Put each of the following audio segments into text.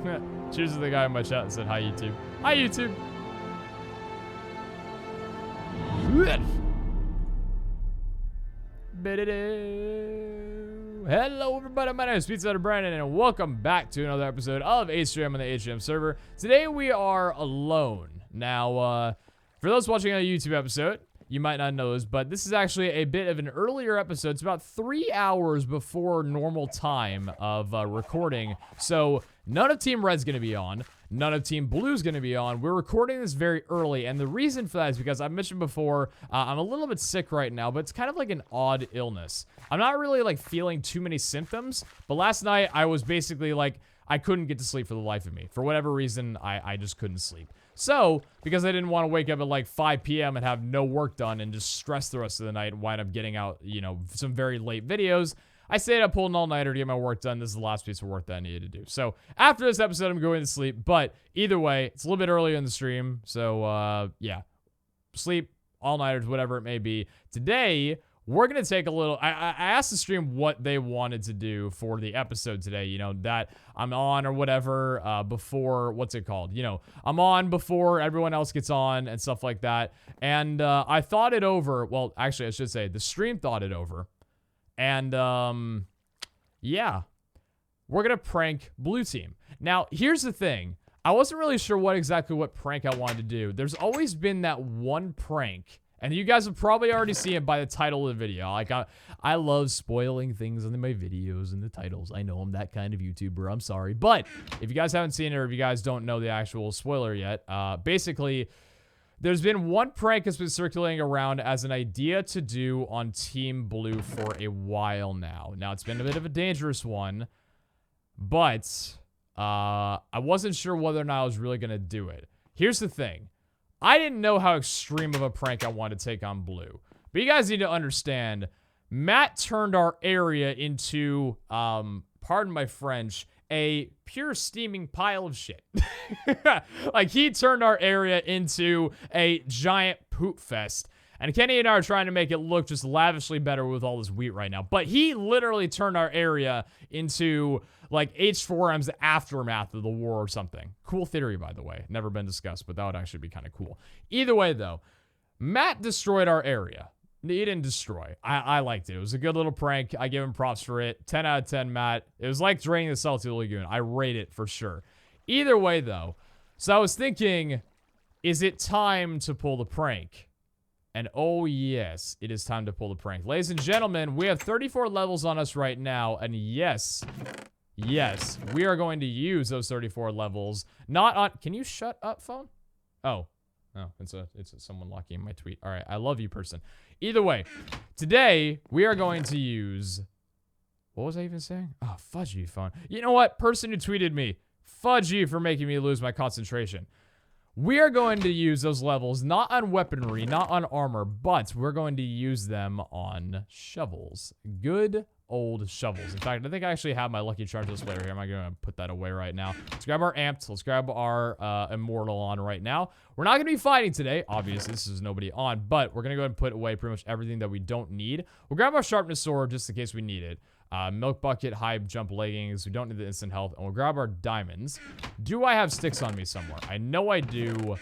Cheers to the guy in my chat that said, hi, YouTube. Hi, YouTube. Hello, everybody. My name is Pizza Brandon, and welcome back to another episode of HGM on the HGM server. Today, we are alone. Now, for those watching a YouTube episode, you might not know this, but this is actually a bit of an earlier episode. It's about 3 hours before normal time of recording. So none of Team Red's going to be on. None of Team Blue's going to be on. We're recording this very early, and the reason for that is because I mentioned before, I'm a little bit sick right now, but it's kind of like an odd illness. I'm not really like feeling too many symptoms, but last night I was basically like, I couldn't get to sleep for the life of me. For whatever reason, I just couldn't sleep. So, because I didn't want to wake up at like 5 p.m. and have no work done and just stress the rest of the night and wind up getting out, you know, some very late videos, I stayed up pulling all-nighter to get my work done. This is the last piece of work that I needed to do. So, after this episode, I'm going to sleep. But either way, it's a little bit earlier in the stream. So, yeah. Sleep, all-nighters, whatever it may be. Today, we're going to take a little... I asked the stream what they wanted to do for the episode today. You know, that I'm on or whatever before... What's it called? You know, I'm on before everyone else gets on and stuff like that. And I thought it over. Well, actually, I should say the stream thought it over. And, yeah. We're going to prank Blue Team. Now, here's the thing. I wasn't really sure what prank I wanted to do. There's always been that one prank... And you guys have probably already seen it by the title of the video. Like, I love spoiling things in my videos and the titles. I know I'm that kind of YouTuber. I'm sorry. But if you guys haven't seen it or if you guys don't know the actual spoiler yet, basically, there's been one prank that's been circulating around as an idea to do on Team Blue for a while now. Now, it's been a bit of a dangerous one, but I wasn't sure whether or not I was really going to do it. Here's the thing. I didn't know how extreme of a prank I wanted to take on Blue. But you guys need to understand, Matt turned our area into, pardon my French, a pure steaming pile of shit. Like, he turned our area into a giant poop fest. And Kenny and I are trying to make it look just lavishly better with all this wheat right now. But he literally turned our area into, like, H4M's aftermath of the war or something. Cool theory, by the way. Never been discussed, but that would actually be kind of cool. Either way, though, Matt destroyed our area. He didn't destroy. I liked it. It was a good little prank. I give him props for it. 10 out of 10, Matt. It was like draining the Salty Lagoon. I rate it for sure. Either way, though, so I was thinking, is it time to pull the prank? And oh yes, it is time to pull the prank. Ladies and gentlemen, we have 34 levels on us right now. And yes, we are going to use those 34 levels. Not on... Can you shut up, phone? Oh, it's someone locking in my tweet. All right, I love you, person. Either way, today we are going to use... What was I even saying? Oh, fudge you, phone. You know what? Person who tweeted me. Fudge you for making me lose my concentration. We are going to use those levels, not on weaponry, not on armor, but we're going to use them on shovels. Good old shovels. In fact, I think I actually have my Lucky Charge display right here. I'm going to put that away right now. Let's grab our amped. Let's grab our immortal on right now. We're not going to be fighting today. Obviously, this is nobody on, but we're going to go ahead and put away pretty much everything that we don't need. We'll grab our sharpness sword just in case we need it. Milk bucket, high jump leggings. We don't need the instant health. And we'll grab our diamonds. Do I have sticks on me somewhere? I know I do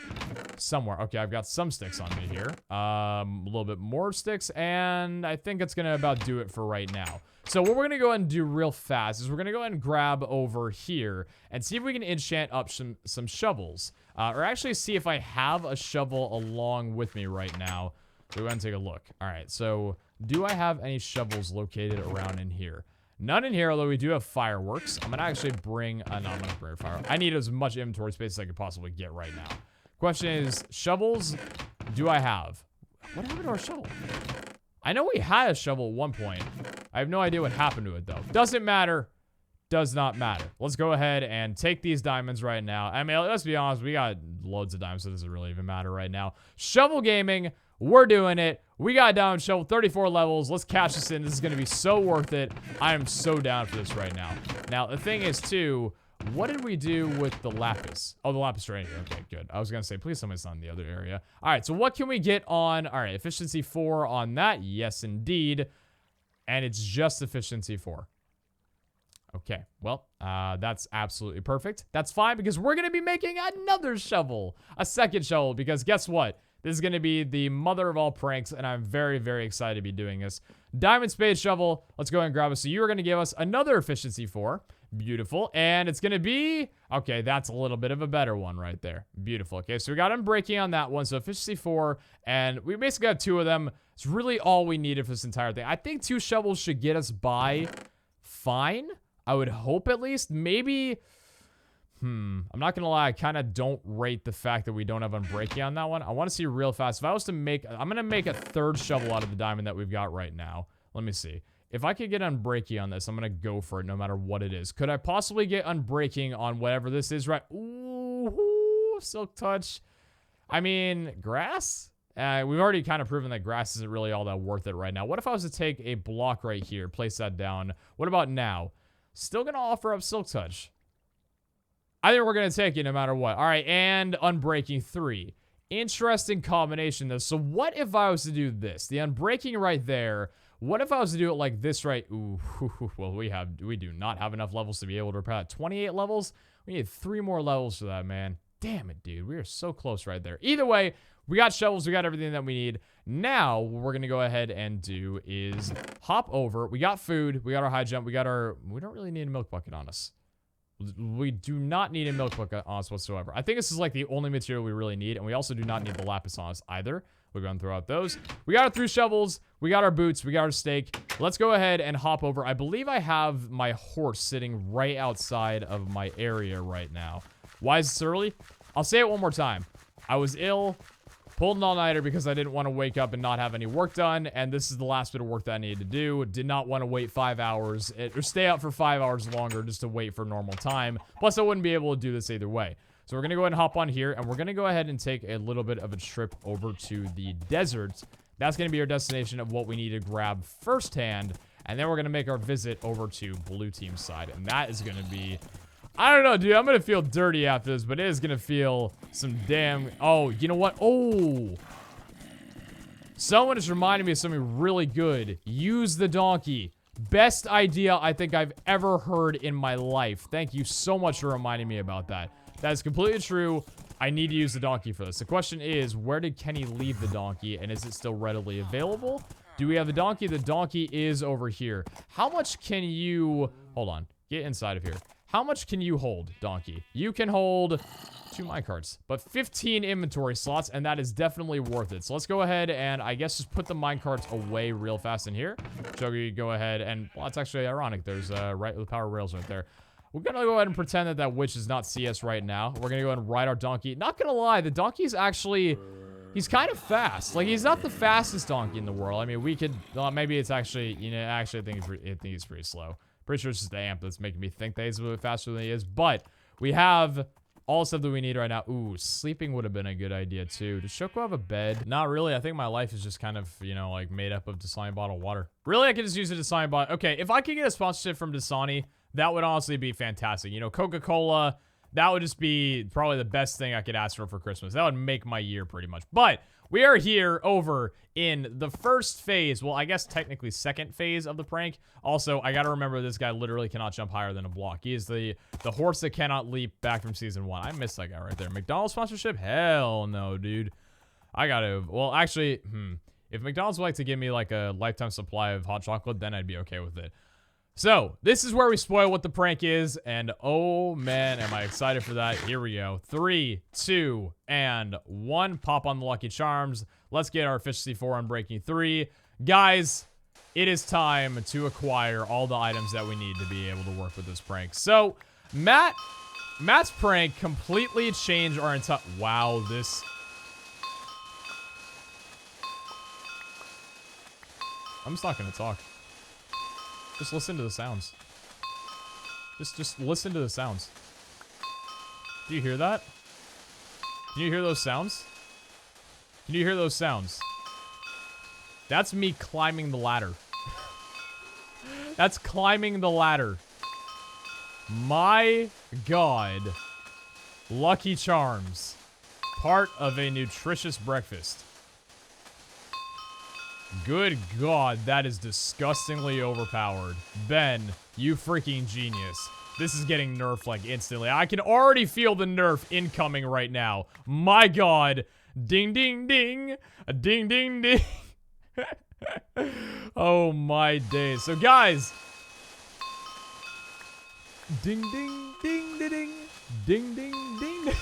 somewhere. Okay, I've got some sticks on me here. A little bit more sticks. And I think it's going to about do it for right now. So what we're going to go ahead and do real fast is we're going to go ahead and grab over here and see if we can enchant up some shovels. Or actually see if I have a shovel along with me right now. So go ahead and take a look. All right, so... Do I have any shovels located around in here? None in here, although we do have fireworks. I'm going to actually bring... no, I'm going to bring a firework. I need as much inventory space as I could possibly get right now. Question is, shovels do I have? What happened to our shovel? I know we had a shovel at one point. I have no idea what happened to it, though. Doesn't matter. Does not matter. Let's go ahead and take these diamonds right now. I mean, let's be honest. We got loads of diamonds, so it doesn't really even matter right now. Shovel gaming... We're doing it. We got down shovel 34 levels. Let's cash this in. This is going to be so worth it. I am so down for this right now. Now, the thing is, too, what did we do with the lapis? Oh, the lapis right here. Okay, good. I was going to say, please tell me it's not in the other area. All right, so what can we get on? All right, efficiency 4 on that. Yes, indeed. And it's just efficiency 4. Okay, well, that's absolutely perfect. That's fine because we're going to be making another shovel. A second shovel because guess what? This is going to be the mother of all pranks, and I'm very, very excited to be doing this. Diamond spade shovel. Let's go ahead and grab it. So you are going to give us another efficiency 4. Beautiful. And it's going to be... Okay, that's a little bit of a better one right there. Beautiful. Okay, so we got unbreaking on that one. So efficiency 4, and we basically got 2 of them. It's really all we needed for this entire thing. I think 2 shovels should get us by fine. I would hope at least. Maybe... I'm not going to lie. I kind of don't rate the fact that we don't have unbreaking on that one. I want to see real fast. If I was to make... I'm going to make a 3rd shovel out of the diamond that we've got right now. Let me see. If I could get unbreaking on this, I'm going to go for it no matter what it is. Could I possibly get unbreaking on whatever this is, right? Ooh, silk touch. I mean, grass? We've already kind of proven that grass isn't really all that worth it right now. What if I was to take a block right here, place that down? What about now? Still going to offer up silk touch. I think we're going to take it no matter what. All right, and unbreaking 3. Interesting combination, though. So what if I was to do this? The unbreaking right there. What if I was to do it like this, right? Ooh, well, we do not have enough levels to be able to repair that. 28 levels? We need 3 more levels for that, man. Damn it, dude. We are so close right there. Either way, we got shovels. We got everything that we need. Now, what we're going to go ahead and do is hop over. We got food. We got our high jump. We don't really need a milk bucket on us. We do not need a milk bucket on us whatsoever. I think this is like the only material we really need, and we also do not need the lapis on us either. We're going to throw out those. We got our 3 shovels. We got our boots. We got our steak. Let's go ahead and hop over. I believe I have my horse sitting right outside of my area right now. Why is this early? I'll say it one more time. I was ill, pulled an all-nighter because I didn't want to wake up and not have any work done, and this is the last bit of work that I needed to do. Did not want to wait 5 hours, or stay up for 5 hours longer just to wait for normal time. Plus, I wouldn't be able to do this either way. So we're going to go ahead and hop on here, and we're going to go ahead and take a little bit of a trip over to the desert. That's going to be our destination of what we need to grab firsthand, and then we're going to make our visit over to blue team's side, and that is going to be... I don't know, dude. I'm going to feel dirty after this, but it is going to feel some damn... Oh, you know what? Oh! Someone is reminding me of something really good. Use the donkey. Best idea I think I've ever heard in my life. Thank you so much for reminding me about that. That is completely true. I need to use the donkey for this. The question is, where did Kenny leave the donkey, and is it still readily available? Do we have the donkey? The donkey is over here. How much can you... Hold on. Get inside of here. How much can you hold, donkey? You can hold 2 minecarts, but 15 inventory slots, and that is definitely worth it. So let's go ahead and I guess just put the minecarts away real fast in here. Chogi, go ahead and... Well, it's actually ironic. There's right the power rails right there. We're going to go ahead and pretend that that witch does not see us right now. We're going to go ahead and ride our donkey. Not going to lie, the donkey's actually... He's kind of fast. Like, he's not the fastest donkey in the world. I mean, we could... maybe it's actually... You know, actually, I think he's pretty slow. Pretty sure it's just the amp that's making me think that he's a little bit faster than he is. But we have all the stuff that we need right now. Ooh, sleeping would have been a good idea, too. Does Shoko have a bed? Not really. I think my life is just kind of, you know, like, made up of Dasani bottled water. Really, I could just use a Dasani bottle. Okay, if I could get a sponsorship from Dasani... That would honestly be fantastic. You know, Coca-Cola, that would just be probably the best thing I could ask for Christmas. That would make my year pretty much. But we are here over in the first phase. Well, I guess technically second phase of the prank. Also, I got to remember this guy literally cannot jump higher than a block. He is the horse that cannot leap back from season 1. I missed that guy right there. McDonald's sponsorship? Hell no, dude. I got to... Well, actually, if McDonald's would like to give me like a lifetime supply of hot chocolate, then I'd be okay with it. So, this is where we spoil what the prank is, and oh man, am I excited for that. Here we go. 3, 2, and 1. Pop on the Lucky Charms. Let's get our efficiency 4 on breaking 3. Guys, it is time to acquire all the items that we need to be able to work with this prank. So, Matt's prank completely changed our entire... Wow, this... I'm just not going to talk. Just listen to the sounds. Just listen to the sounds. Do you hear that? Can you hear those sounds? Can you hear those sounds? That's me climbing the ladder. That's climbing the ladder. My God. Lucky Charms. Part of a nutritious breakfast. Good God, that is disgustingly overpowered. Ben, you freaking genius. This is getting nerfed like instantly. I can already feel the nerf incoming right now. My God. Ding, ding, ding. A ding, ding, ding. Oh my days. So guys. Ding, ding, ding, ding, ding. Ding, ding, ding.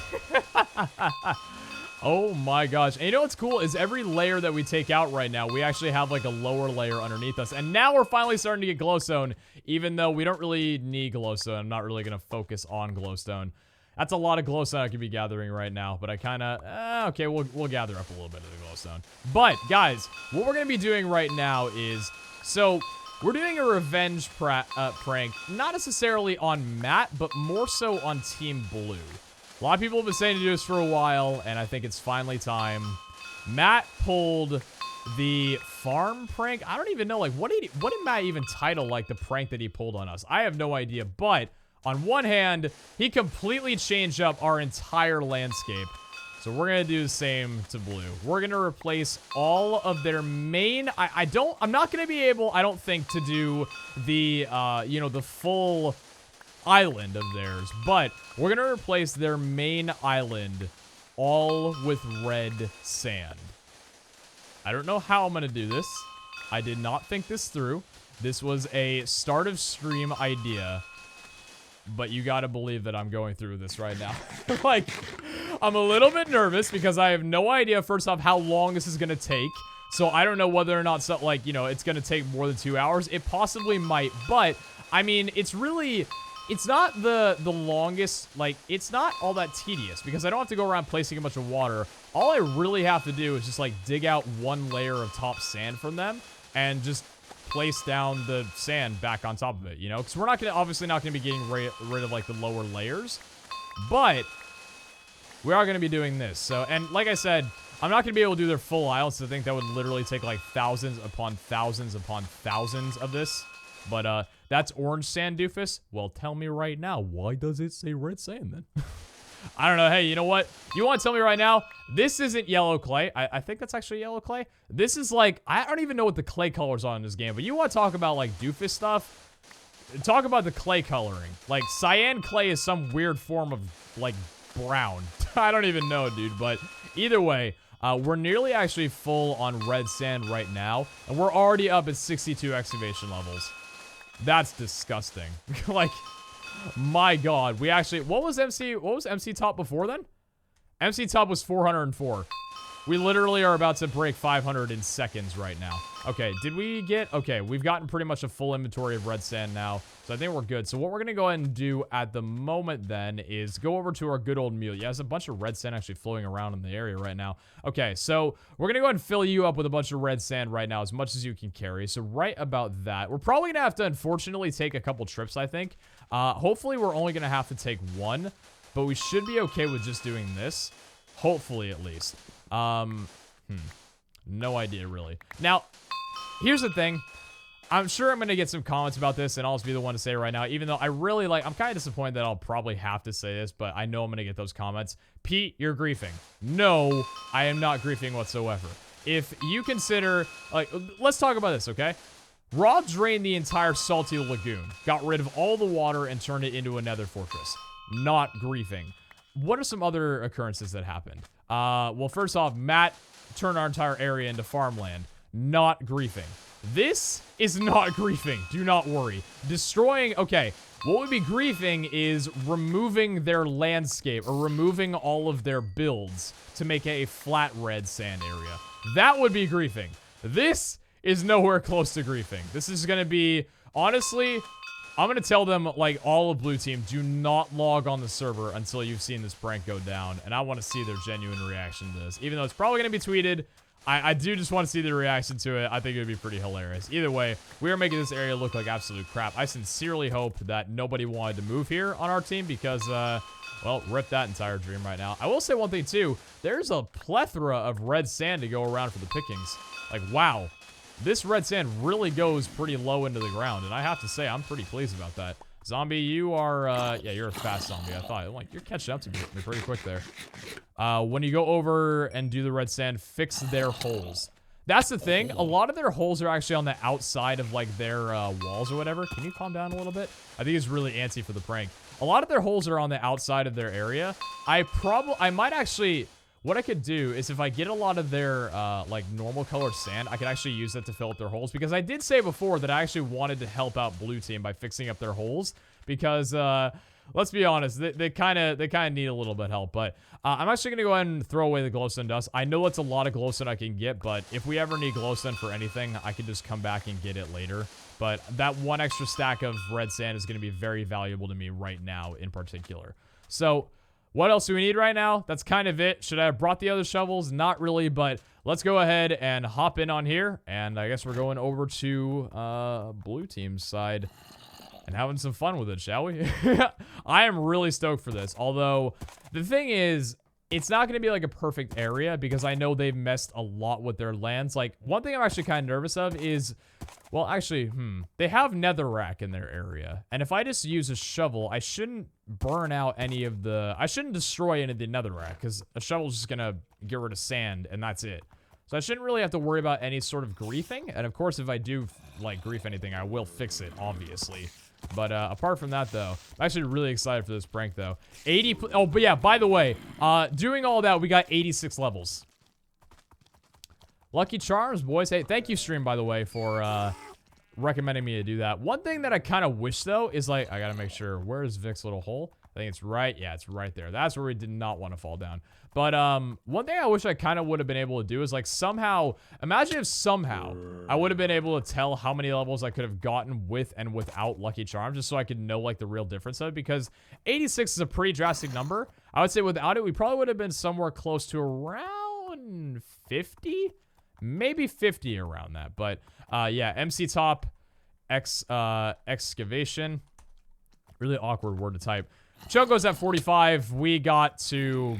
Oh my gosh. And you know what's cool is every layer that we take out right now, we actually have like a lower layer underneath us. And now we're finally starting to get glowstone, even though we don't really need glowstone. I'm not really going to focus on glowstone. That's a lot of glowstone I could be gathering right now, but I kind of, okay, we'll gather up a little bit of the glowstone. But guys, what we're going to be doing right now is, so we're doing a revenge prank, not necessarily on Matt, but more so on Team Blue. A lot of people have been saying to do this for a while, and I think it's finally time. Matt pulled the farm prank. I don't even know, like, what did Matt even title, like, the prank that he pulled on us? I have no idea, but on one hand, he completely changed up our entire landscape. So we're going to do the same to Blue. We're going to replace all of their main... I'm not going to be able, I don't think, to do the, you know, the full island of theirs, but we're gonna replace their main island all with red sand. I don't know how I'm gonna do this. I did not think this through. This was a start of stream idea, but you gotta believe that I'm going through this right now. Like, I'm a little bit nervous because I have no idea, first off, how long this is gonna take. So I don't know whether or not, like, you know, it's gonna take more than 2 hours. It possibly might, but I mean, it's really... It's not the longest, like, it's not all that tedious because I don't have to go around placing a bunch of water. All I really have to do is just, like, dig out one layer of top sand from them and just place down the sand back on top of it, you know? Because we're not going to, obviously not going to be getting rid of, like, the lower layers. But we are going to be doing this. So, and like I said, I'm not going to be able to do their full island, so I think that would literally take, like, thousands upon thousands upon thousands of this. But, that's orange sand, doofus. Well, tell me right now, why does it say red sand then? I don't know. Hey, you know what? You want to tell me right now? This isn't yellow clay. I think that's actually yellow clay. This is like, I don't even know what the clay colors are in this game, but you want to talk about like doofus stuff? Talk about the clay coloring. Like, cyan clay is some weird form of, like, brown. I don't even know, dude, but either way, we're nearly actually full on red sand right now, and we're already up at 62 excavation levels. That's disgusting. Like, my God. We actually, what was MC top before then? MC top was 404. We literally are about to break 500 in seconds right now. Okay, did we get, okay, we've gotten pretty much a full inventory of red sand now, so I think we're good. So what we're gonna go ahead and do at the moment then is go over to our good old mule. Yeah, there's a bunch of red sand actually floating around in the area right now. Okay, so we're gonna go ahead and fill you up with a bunch of red sand right now, as much as you can carry. So right about that, we're probably gonna have to unfortunately take a couple trips, I think. Hopefully we're only gonna have to take one, but we should be okay with just doing this. Hopefully, at least. No idea, really. Now, here's the thing. I'm sure I'm going to get some comments about this, and I'll just be the one to say it right now, even though I really like, I'm kind of disappointed that I'll probably have to say this, but I know I'm going to get those comments. Pete, you're griefing. No, I am not griefing whatsoever. If you consider, like, let's talk about this, okay? Raw drained the entire salty lagoon, got rid of all the water, and turned it into a nether fortress. Not griefing. What are some other occurrences that happened? Well, first off, Matt turned our entire area into farmland. Not griefing. This is not griefing. Do not worry. Destroying, okay, what would be griefing is removing their landscape or removing all of their builds to make a flat red sand area. That would be griefing. This is nowhere close to griefing. This is going to be, honestly, I'm going to tell them, like, all of Blue Team, do not log on the server until you've seen this prank go down. And I want to see their genuine reaction to this. Even though it's probably going to be tweeted, I do just want to see their reaction to it. I think it would be pretty hilarious. Either way, we are making this area look like absolute crap. I sincerely hope that nobody wanted to move here on our team because, well, rip that entire dream right now. I will say one thing, too. There's a plethora of red sand to go around for the pickings. Like, wow. This red sand really goes pretty low into the ground, and I have to say, I'm pretty pleased about that. Zombie, you are, yeah, you're a fast zombie. I thought, like, you're catching up to me pretty quick there. When you go over and do the red sand, fix their holes. That's the thing. A lot of their holes are actually on the outside of, like, their walls or whatever. Can you calm down a little bit? I think it's really antsy for the prank. A lot of their holes are on the outside of their area. I might actually... What I could do is if I get a lot of their, like, normal colored sand, I could actually use that to fill up their holes. Because I did say before that I actually wanted to help out Blue Team by fixing up their holes. Because, let's be honest, they kind of need a little bit of help. But I'm actually going to go ahead and throw away the glowstone dust. I know it's a lot of glowstone I can get, but if we ever need glowstone for anything, I can just come back and get it later. But that one extra stack of red sand is going to be very valuable to me right now in particular. So... what else do we need right now? That's kind of it. Should I have brought the other shovels? Not really, but let's go ahead and hop in on here. And I guess we're going over to Blue Team's side and having some fun with it, shall we? I am really stoked for this. Although, the thing is, it's not going to be like a perfect area because I know they've messed a lot with their lands. Like, one thing I'm actually kind of nervous of is... well, actually, they have netherrack in their area. And if I just use a shovel, I shouldn't burn out any of the... I shouldn't destroy any of the netherrack, because a shovel's just gonna get rid of sand, and that's it. So I shouldn't really have to worry about any sort of griefing. And of course, if I do, like, grief anything, I will fix it, obviously. But apart from that, though, I'm actually really excited for this prank, though. Oh, but yeah, by the way, doing all that, we got 86 levels. Lucky Charms, boys. Hey, thank you, stream, by the way, for recommending me to do that. One thing that I kind of wish, though, is, like, I gotta make sure, where's Vic's little hole? I think it's right. Yeah, it's right there. That's where we did not want to fall down. But one thing I wish I kind of would have been able to do is, like, somehow, imagine if somehow I would have been able to tell how many levels I could have gotten with and without Lucky Charms, just so I could know, like, the real difference of it, because 86 is a pretty drastic number. I would say without it, we probably would have been somewhere close to around 50? Maybe 50 around that. But, yeah, MC Top, Excavation. Really awkward word to type. Choco's at 45. We got to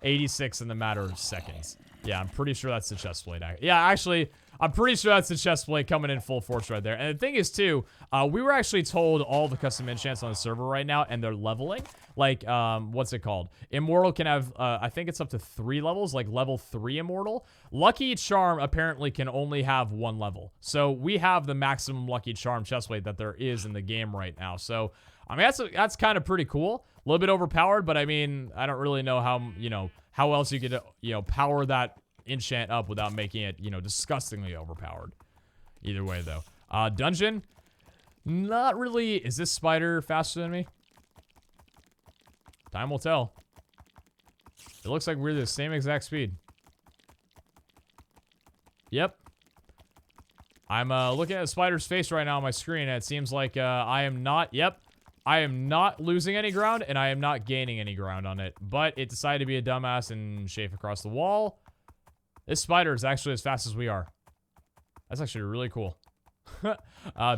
86 in the matter of seconds. Yeah, I'm pretty sure that's the chest plate. Yeah, actually, I'm pretty sure that's the chest plate coming in full force right there. And the thing is, too, we were actually told all the custom enchants on the server right now, and they're leveling. Like, what's it called? Immortal can have, I think it's up to 3 levels, like level 3 Immortal. Lucky Charm apparently can only have 1 level. So we have the maximum Lucky Charm chestplate that there is in the game right now. So, I mean, that's kind of pretty cool. A little bit overpowered, but I mean, I don't really know how, you know, how else you could, you know, power that enchant up without making it, you know, disgustingly overpowered. Either way, though. Dungeon. Not really. Is this spider faster than me? Time will tell. It looks like we're the same exact speed. Yep. I'm looking at the spider's face right now on my screen, and it seems like I am not... Yep. I am not losing any ground, and I am not gaining any ground on it. But it decided to be a dumbass and chafe across the wall. This spider is actually as fast as we are. That's actually really cool.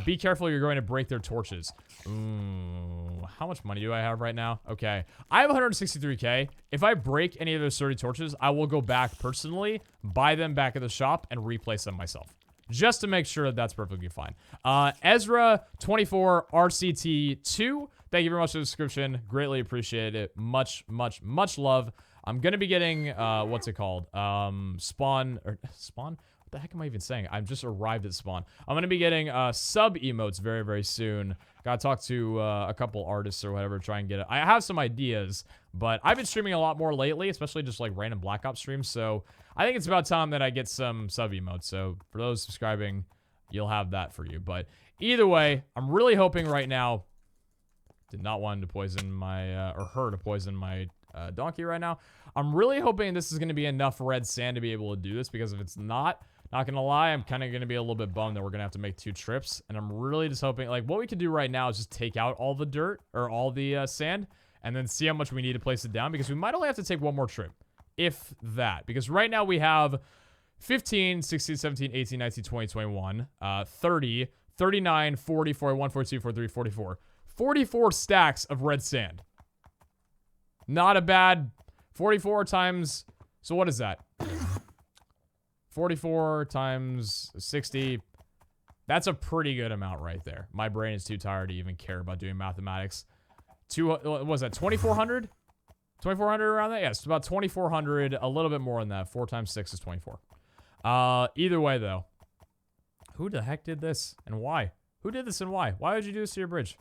Be careful, you're going to break their torches. Ooh, how much money do I have right now? Okay, I have 163k. If I break any of those 30 torches, I will go back personally, buy them back at the shop, and replace them myself. Just to make sure that that's perfectly fine. Ezra 24 RCT 2. Thank you very much for the subscription. Greatly appreciate it. Much, much, much love. I'm gonna be getting what's it called? Spawn. What the heck am I even saying? I've just arrived at spawn. I'm gonna be getting sub emotes very, very soon. Gotta talk to a couple artists or whatever, try and get it. I have some ideas, but I've been streaming a lot more lately, especially just like random Black Ops streams. So I think it's about time that I get some sub emotes. So for those subscribing, you'll have that for you. But either way, I'm really hoping right now. Did not want to poison my or her to poison my donkey right now. I'm really hoping this is going to be enough red sand to be able to do this, because if it's not gonna lie, I'm kind of going to be a little bit bummed that we're going to have to make 2 trips. And I'm really just hoping, like, what we could do right now is just take out all the dirt or all the sand and then see how much we need to place it down, because we might only have to take 1 more trip, if that. Because right now we have 15, 16, 17, 18, 19, 20, 21, 30, 39, 40, 41, 42, 43, 44. 44 stacks of red sand. Not a bad 44 times... So what is that? 44 times 60. That's a pretty good amount right there. My brain is too tired to even care about doing mathematics. What was that? 2,400? 2,400 around that? Yes, about 2,400. A little bit more than that. 4 times 6 is 24. Either way, though. Who the heck did this and why? Who did this and why? Why would you do this to your bridge?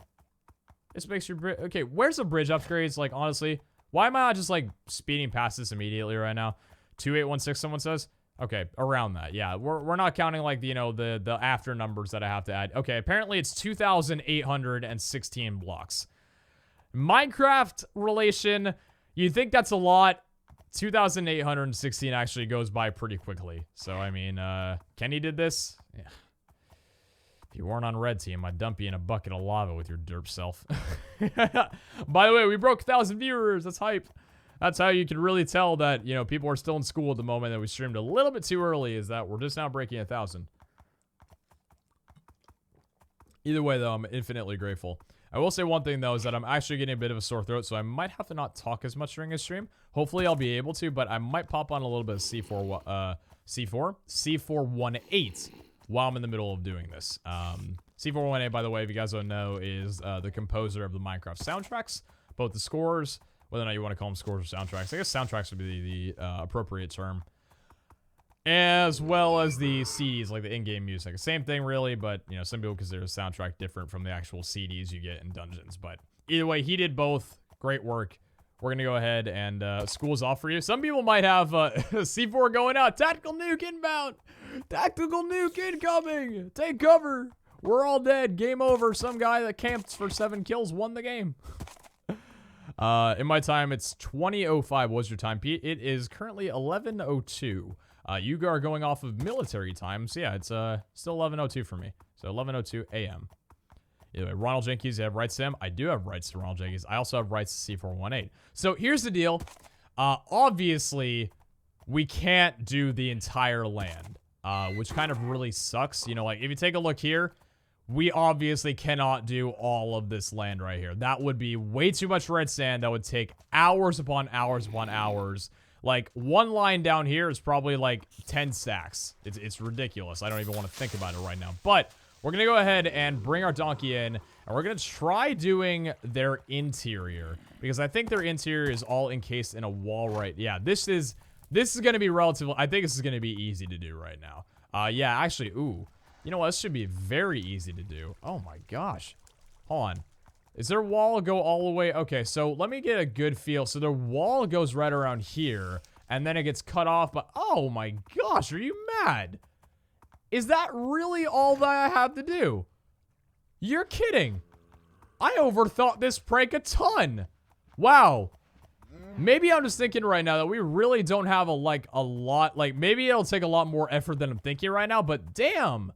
This makes your bridge... Okay, where's the bridge upgrades? Like, honestly, why am I not just, like, speeding past this immediately right now? 2816, someone says? Okay, around that. Yeah, we're not counting, like, you know, the after numbers that I have to add. Okay, apparently it's 2,816 blocks. Minecraft relation, you think that's a lot. 2,816 actually goes by pretty quickly. So, I mean, Kenny did this. Yeah. If you weren't on red team, I'd dump you in a bucket of lava with your derp self. By the way, we broke 1,000 viewers. That's hype. That's how you can really tell that, you know, people are still in school at the moment, that we streamed a little bit too early, is that we're just now breaking 1,000. Either way, though, I'm infinitely grateful. I will say one thing, though, is that I'm actually getting a bit of a sore throat, so I might have to not talk as much during this stream. Hopefully, I'll be able to, but I might pop on a little bit of C418 while I'm in the middle of doing this. C418, by the way, if you guys don't know, is the composer of the Minecraft soundtracks, both the scores, whether or not you want to call them scores or soundtracks. I guess soundtracks would be the appropriate term. As well as the CDs, like the in-game music. Same thing, really, but, you know, some people consider the soundtrack different from the actual CDs you get in dungeons. But either way, he did both. Great work. We're going to go ahead and school's off for you. Some people might have C4 going out. Tactical nuke inbound. Tactical nuke incoming. Take cover. We're all dead. Game over. Some guy that camped for 7 kills won the game. In my time, it's 20:05 was your time, Pete. It is currently 11:02. You are going off of military time, so yeah, it's still 11:02 for me. So 11:02 a.m. Anyway, Ronald Jenkins, you have rights to him. I do have rights to Ronald Jenkins. I also have rights to C418. So here's the deal. Obviously, we can't do the entire land, which kind of really sucks. You know, like, if you take a look here, we obviously cannot do all of this land right here. That would be way too much red sand. That would take hours upon hours upon hours. Like, one line down here is probably like 10 stacks. It's ridiculous. I don't even want to think about it right now. But we're going to go ahead and bring our donkey in, and we're going to try doing their interior, because I think their interior is all encased in a wall, right? Yeah, this is going to be relatively... I think this is going to be easy to do right now. Yeah, actually, ooh. You know what? This should be very easy to do. Oh my gosh. Hold on. Is their wall go all the way? Okay, so let me get a good feel. So their wall goes right around here, and then it gets cut off. But oh my gosh, are you mad? Is that really all that I have to do? You're kidding. I overthought this prank a ton. Wow. Maybe I'm just thinking right now that we really don't have a lot. Like, maybe it'll take a lot more effort than I'm thinking right now, but damn.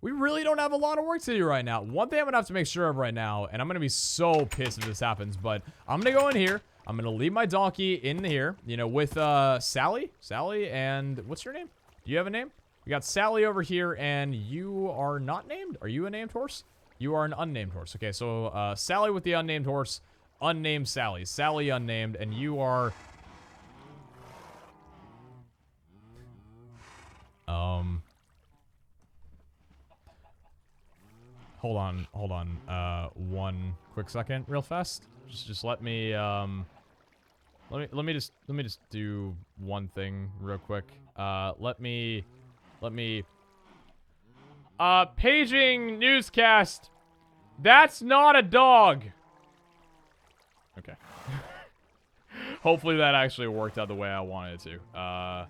We really don't have a lot of work to do right now. One thing I'm going to have to make sure of right now, and I'm going to be so pissed if this happens, but I'm going to go in here. I'm going to leave my donkey in here, you know, with Sally. Sally, and what's your name? Do you have a name? We got Sally over here, and you are not named? Are you a named horse? You are an unnamed horse. Okay, so Sally with the unnamed horse, unnamed Sally. Sally unnamed, and you are... Hold on, one quick second, real fast. Just let me, let me just do one thing real quick. Paging newscast. That's not a dog. Okay. Hopefully that actually worked out the way I wanted it to. Alright,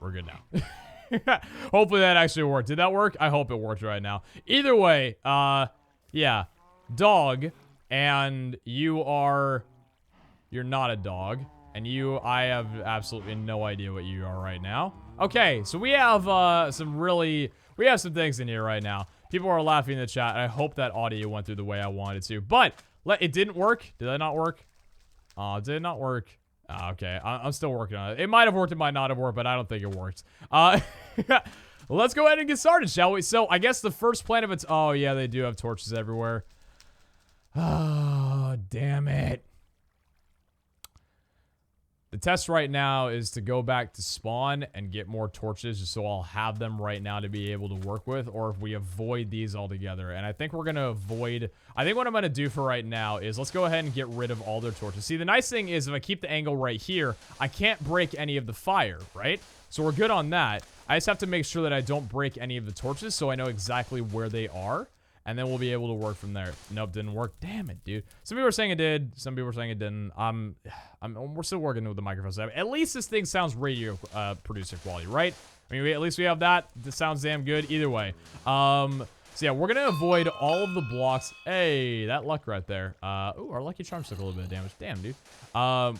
we're good now. Hopefully that actually worked. Did that work? I hope it worked right now. Either way, yeah. Dog. And you're not a dog. And I have absolutely no idea what you are right now. Okay, so we have, we have some things in here right now. People are laughing in the chat. I hope that audio went through the way I wanted to. But, it didn't work. Did that not work? Did it not work? Okay, I'm still working on it. It might have worked, it might not have worked, but I don't think it worked. Let's go ahead and get started, shall we? So, I guess the first plan of it's... Oh, yeah, they do have torches everywhere. Oh, damn it. The test right now is to go back to spawn and get more torches, just so I'll have them right now to be able to work with, or if we avoid these altogether. And I think we're going to avoid... I think what I'm going to do for right now is let's go ahead and get rid of all their torches. See, the nice thing is if I keep the angle right here, I can't break any of the fire, right? So we're good on that. I just have to make sure that I don't break any of the torches so I know exactly where they are. And then we'll be able to work from there. Nope, didn't work. Damn it, dude. Some people were saying it did. Some people were saying it didn't. We're still working with the microphone setup. At least this thing sounds radio producer quality, right? I mean, at least we have that. This sounds damn good. Either way. So yeah, we're going to avoid all of the blocks. Hey, that luck right there. Ooh, our lucky charms took a little bit of damage. Damn, dude.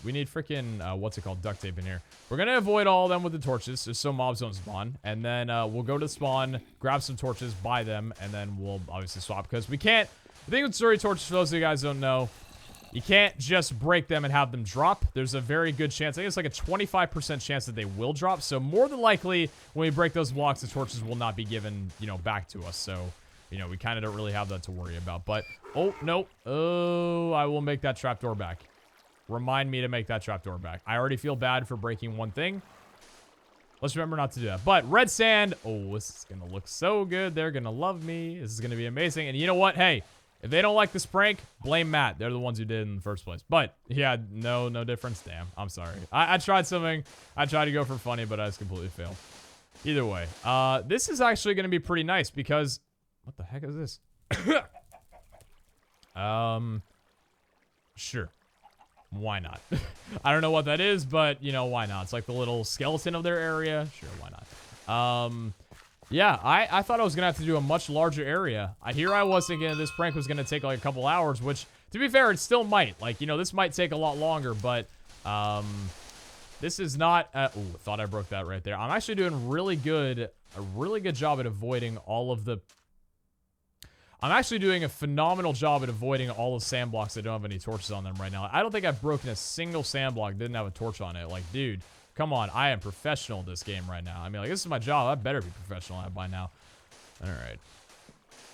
We need freaking, what's it called? Duct tape in here. We're going to avoid all of them with the torches, just so mobs don't spawn. And then we'll go to spawn, grab some torches, buy them, and then we'll obviously swap. Because we can't, the thing with story torches, for those of you guys who don't know, you can't just break them and have them drop. There's a very good chance, I think it's like a 25% chance that they will drop. So more than likely, when we break those blocks, the torches will not be given, you know, back to us. So... you know, we kind of don't really have that to worry about. But, oh, no. Oh, I will make that trapdoor back. Remind me to make that trapdoor back. I already feel bad for breaking one thing. Let's remember not to do that. But red sand. Oh, this is going to look so good. They're going to love me. This is going to be amazing. And you know what? Hey, if they don't like this prank, blame Matt. They're the ones who did it in the first place. But, yeah, no difference. Damn, I'm sorry. I tried something. I tried to go for funny, but I just completely failed. Either way, this is actually going to be pretty nice because... what the heck is this? Sure. Why not? I don't know what that is, but, you know, why not? It's like the little skeleton of their area. Sure, why not? Yeah, I thought I was going to have to do a much larger area. Here I was thinking this prank was going to take like a couple hours, which, to be fair, it still might. Like, you know, this might take a lot longer, but, this is not... ooh, thought I broke that right there. I'm actually doing a really good job at avoiding all of the... I'm actually doing a phenomenal job at avoiding all the sand blocks that don't have any torches on them right now. I don't think I've broken a single sand block that didn't have a torch on it. Like, dude, come on. I am professional at this game right now. I mean, like, this is my job. I better be professional at it by now. All right.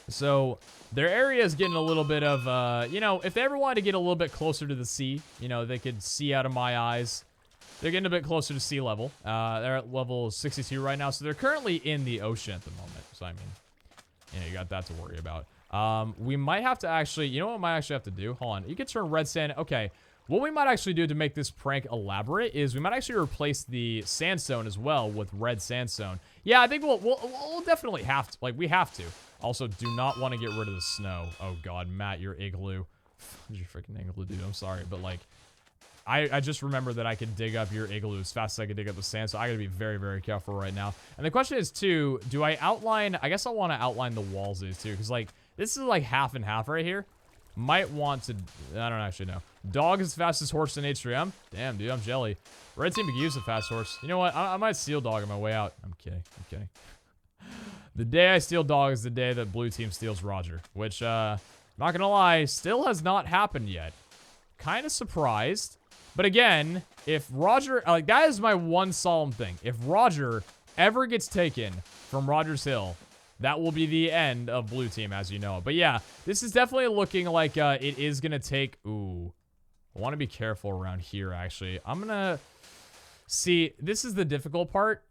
So, their area is getting a little bit of, you know, if they ever wanted to get a little bit closer to the sea, you know, they could see out of my eyes. They're getting a bit closer to sea level. They're at level 62 right now, so they're currently in the ocean at the moment. So, I mean, you know, you got that to worry about. We might have to actually, you know what we might actually have to do? Hold on. You can turn red sand. Okay. What we might actually do to make this prank elaborate is we might actually replace the sandstone as well with red sandstone. Yeah, I think we'll definitely have to. Like, we have to. Also, do not want to get rid of the snow. Oh, God. Matt, your igloo. Your freaking igloo, dude. I'm sorry. But, like, I just remember that I could dig up your igloo as fast as I could dig up the sand, so I gotta be very, very careful right now. And the question is, too, do I outline... I guess I want to outline the walls, too, because, like, this is, like, half and half right here. Might want to... I don't actually know. Dog is the fastest horse in H3M. Damn, dude, I'm jelly. Red team could use a fast horse. You know what? I might steal dog on my way out. I'm kidding. I'm kidding. The day I steal dog is the day that blue team steals Roger. Which, not gonna lie, still has not happened yet. Kind of surprised. But again, if Roger... like, that is my one solemn thing. If Roger ever gets taken from Roger's Hill, that will be the end of blue team as you know it. But yeah, this is definitely looking like it is going to take... Ooh. I want to be careful around here, actually. I'm going to... See, this is the difficult part.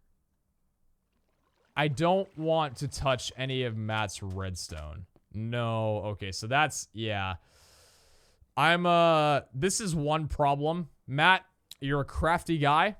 I don't want to touch any of Matt's redstone. No. Okay, so that's... Yeah. This is one problem. Matt, you're a crafty guy.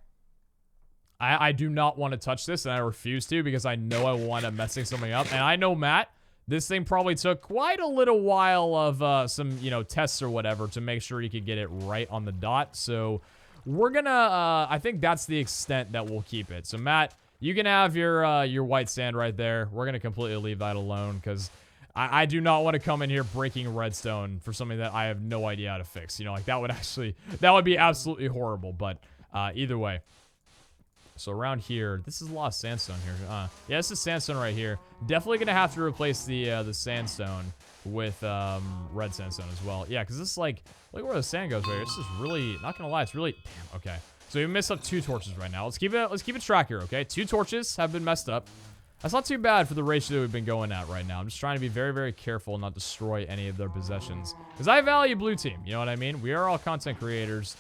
I do not want to touch this, and I refuse to because I know I will wind up messing something up. And I know, Matt, this thing probably took quite a little while of some, you know, tests or whatever to make sure you could get it right on the dot. So we're gonna, I think that's the extent that we'll keep it. So, Matt, you can have your white sand right there. We're gonna completely leave that alone because... I do not want to come in here breaking redstone for something that I have no idea how to fix. You know, like, that would be absolutely horrible. But either way. So around here, this is a lot of sandstone here. Yeah, this is sandstone right here. Definitely going to have to replace the sandstone with red sandstone as well. Yeah, because this is like, look where the sand goes right here. This is really, not going to lie, it's really, damn, okay. So we messed up 2 torches right now. Let's keep it track here, okay? 2 torches have been messed up. That's not too bad for the ratio that we've been going at right now. I'm just trying to be very, very careful and not destroy any of their possessions. Because I value blue team, you know what I mean? We are all content creators.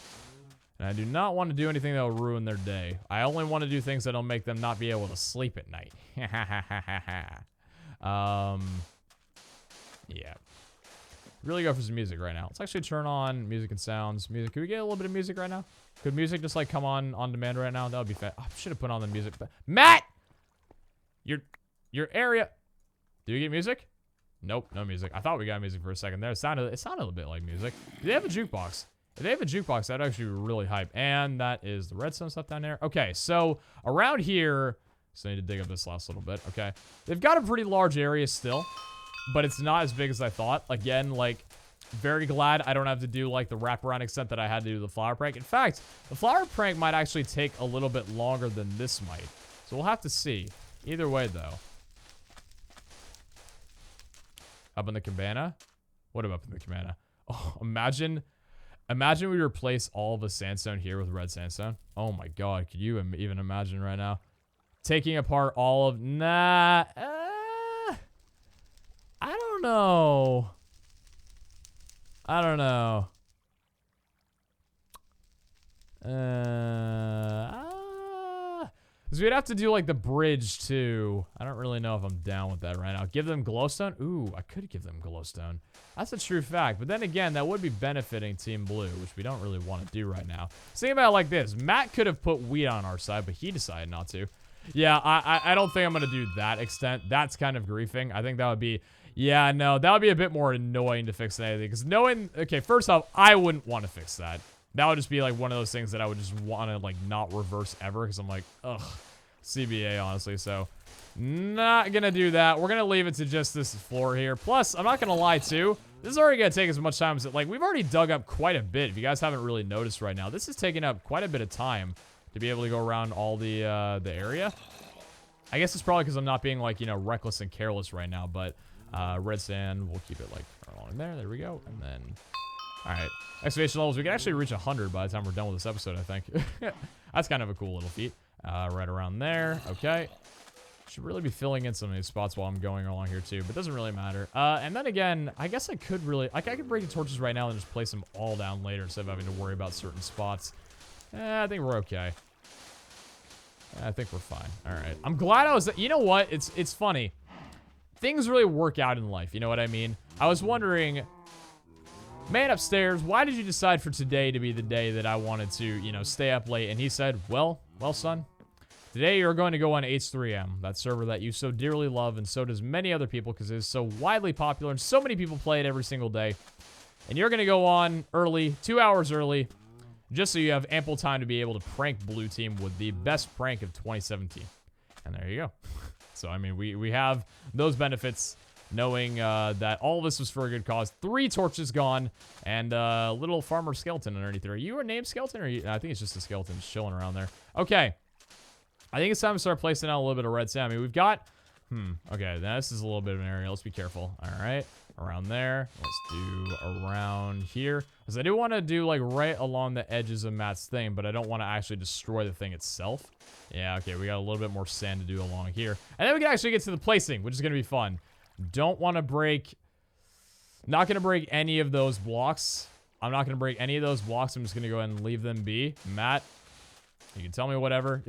And I do not want to do anything that will ruin their day. I only want to do things that'll make them not be able to sleep at night. Yeah. Really go for some music right now. Let's actually turn on music and sounds. Music. Could we get a little bit of music right now? Could music just like come on demand right now? That would be fat. Oh, I should have put on the music. Matt! Your area. Do you get music? Nope, no music. I thought we got music for a second there. It sounded a bit like music. Do they have a jukebox? If they have a jukebox, that'd actually be really hype. And that is the redstone stuff down there. Okay, so around here, so I need to dig up this last little bit. Okay, they've got a pretty large area still, but it's not as big as I thought. Again, like, very glad I don't have to do like the wraparound extent that I had to do the flower prank. In fact, the flower prank might actually take a little bit longer than this might. So we'll have to see. Either way, though. Up in the cabana? What about up in the cabana? Oh, imagine we replace all the sandstone here with red sandstone. Oh my god, could you even imagine right now? Taking apart all of... Nah. I don't know. I don't know. Because we'd have to do like the bridge too. I don't really know if I'm down with that right now. Give them glowstone? Ooh, I could give them glowstone. That's a true fact. But then again, that would be benefiting Team Blue, which we don't really want to do right now. Think about it like this. Matt could have put wheat on our side, but he decided not to. Yeah, I don't think I'm going to do that extent. That's kind of griefing. I think that would be... Yeah, no, that would be a bit more annoying to fix than anything. Because knowing... Okay, first off, I wouldn't want to fix that. That would just be like one of those things that I would just want to like not reverse ever. Because I'm like, ugh, CBA, honestly. So, not going to do that. We're going to leave it to just this floor here. Plus, I'm not going to lie too. This is already going to take as much time as it... Like, we've already dug up quite a bit. If you guys haven't really noticed right now. This is taking up quite a bit of time to be able to go around all the area. I guess it's probably because I'm not being like, you know, reckless and careless right now. But... red sand, we'll keep it like along there. There we go. And then, all right, excavation levels. We can actually reach 100 by the time we're done with this episode, I think. That's kind of a cool little feat. Right around there. Okay. Should really be filling in some of these spots while I'm going along here too, but it doesn't really matter. And then again, I guess I could really, like, I could break the torches right now and just place them all down later instead of having to worry about certain spots. I think we're okay. I think we're fine. All right. I'm glad I was, you know what? It's funny. Things really work out in life, you know what I mean? I was wondering, man upstairs, why did you decide for today to be the day that I wanted to, you know, stay up late? And he said, well, son, today you're going to go on H3M, that server that you so dearly love, and so does many other people because it is so widely popular and so many people play it every single day. And you're going to go on early, 2 hours early, just so you have ample time to be able to prank Blue Team with the best prank of 2017. And there you go. So, I mean, we have those benefits knowing that all this was for a good cause. 3 torches gone and little farmer skeleton underneath there. Are you a named skeleton? Or I think it's just a skeleton just chilling around there. Okay. I think it's time to start placing out a little bit of red sand. I mean, we've got... Okay, this is a little bit of an area. Let's be careful. All right. Around there. Let's do around here. Because I do want to do, like, right along the edges of Matt's thing, but I don't want to actually destroy the thing itself. Yeah, okay, we got a little bit more sand to do along here. And then we can actually get to the placing, which is going to be fun. Don't want to break... Not going to break any of those blocks. I'm not going to break any of those blocks. I'm just going to go ahead and leave them be. Matt, you can tell me whatever.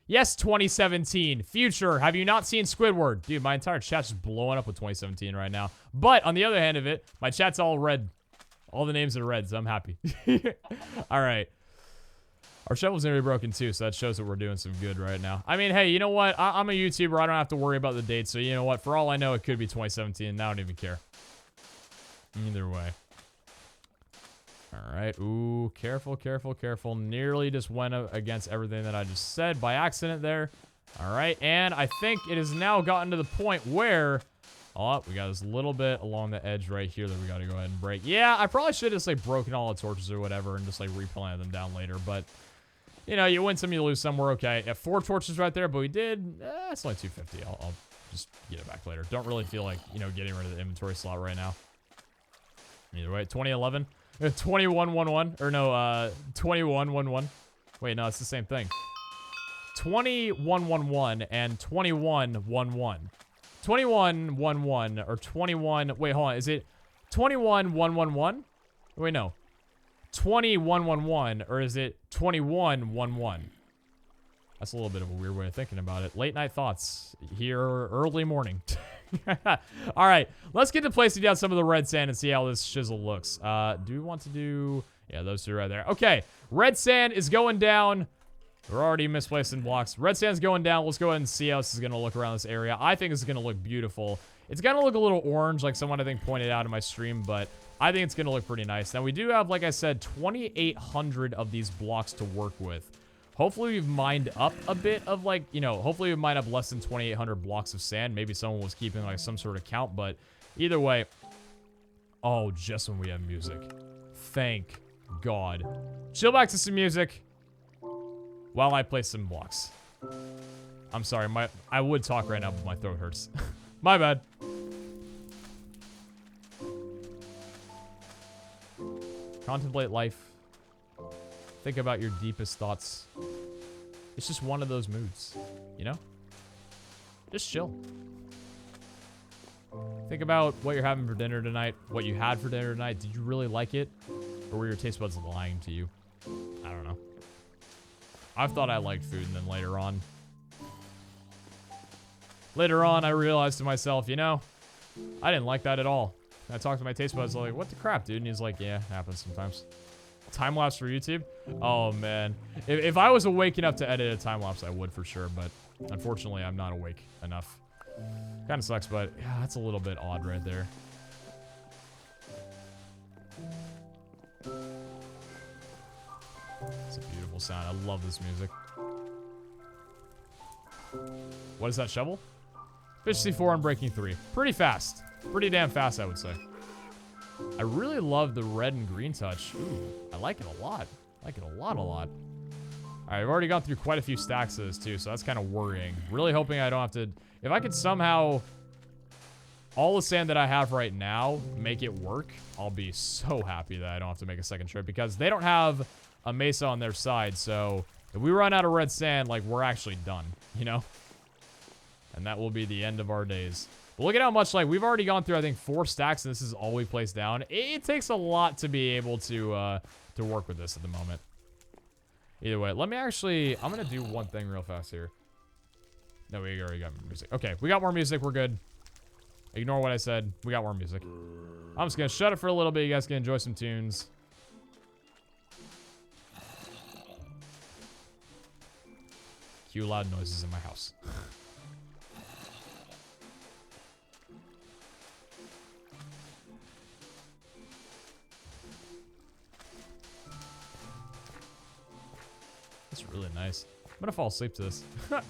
Yes, 2017. Future. Have you not seen Squidward? Dude, my entire chat's just blowing up with 2017 right now. But on the other hand of it, my chat's all red. All the names are red, so I'm happy. All right. Our shovel's gonna be broken too, so that shows that we're doing some good right now. I mean, hey, you know what? I'm a YouTuber. I don't have to worry about the date, so you know what? For all I know, it could be 2017, and I don't even care. Either way. All right. Ooh, careful, careful, careful. Nearly just went against everything that I just said by accident there. All right. And I think it has now gotten to the point where... Oh, we got this little bit along the edge right here that we got to go ahead and break. Yeah, I probably should have just, like, broken all the torches or whatever and just, like, replanted them down later. But, you know, you win some, you lose some. We're okay. Yeah, 4 torches right there, but we did... it's only 250. I'll just get it back later. Don't really feel like, you know, getting rid of the inventory slot right now. Either way, 2011... 2111 or no 2111. Wait, no, it's the same thing. 2111 and 2111. 2111 or 21. Wait, hold on. Is it 21111? Wait, no. 2111 or is it 2111? That's a little bit of a weird way of thinking about it. Late night thoughts here early morning. All right, let's get to placing down some of the red sand and see how this shizzle looks. Do we want to do... Yeah, those two right there. Okay, red sand is going down. We're already misplacing blocks. Red sand's going down. Let's go ahead and see how this is going to look around this area. I think this is going to look beautiful. It's going to look a little orange, like someone I think pointed out in my stream, but I think it's going to look pretty nice. Now, we do have, like I said, 2,800 of these blocks to work with. Hopefully, we've mined up a bit of, like, you know, hopefully we've mined up less than 2,800 blocks of sand. Maybe someone was keeping, like, some sort of count, but either way. Oh, just when we have music. Thank God. Chill back to some music while I place some blocks. I'm sorry, I would talk right now, but my throat hurts. My bad. Contemplate life. Think about your deepest thoughts. It's just one of those moods, you know? Just chill. Think about what you're having for dinner tonight, what you had for dinner tonight. Did you really like it? Or were your taste buds lying to you? I don't know. I've thought I liked food, and then later on, I realized to myself, you know, I didn't like that at all. And I talked to my taste buds, like, what the crap, dude? And he's like, yeah, it happens sometimes. Time lapse for YouTube? Oh, man. If I was awake enough to edit a time lapse, I would for sure, but unfortunately, I'm not awake enough. Kind of sucks, but yeah, that's a little bit odd right there. It's a beautiful sound. I love this music. What is that shovel? Efficiency 4 on breaking 3. Pretty fast. Pretty damn fast, I would say. I really love the red and green touch. Ooh, I like it a lot. I like it a lot. Alright, I've already gone through quite a few stacks of this too, so that's kind of worrying. Really hoping I don't have to... If I could somehow... All the sand that I have right now, make it work, I'll be so happy that I don't have to make a second trip, because they don't have a mesa on their side, so if we run out of red sand, like, we're actually done, you know? And that will be the end of our days. But look at how much, like, we've already gone through, I think, 4 stacks, and this is all we placed down. It takes a lot to be able to work with this at the moment. Either way, let me actually... I'm going to do one thing real fast here. No, we already got music. Okay, we got more music. We're good. Ignore what I said. We got more music. I'm just going to shut it for a little bit. You guys can enjoy some tunes. Cue loud noises in my house. That's really nice. I'm gonna fall asleep to this. The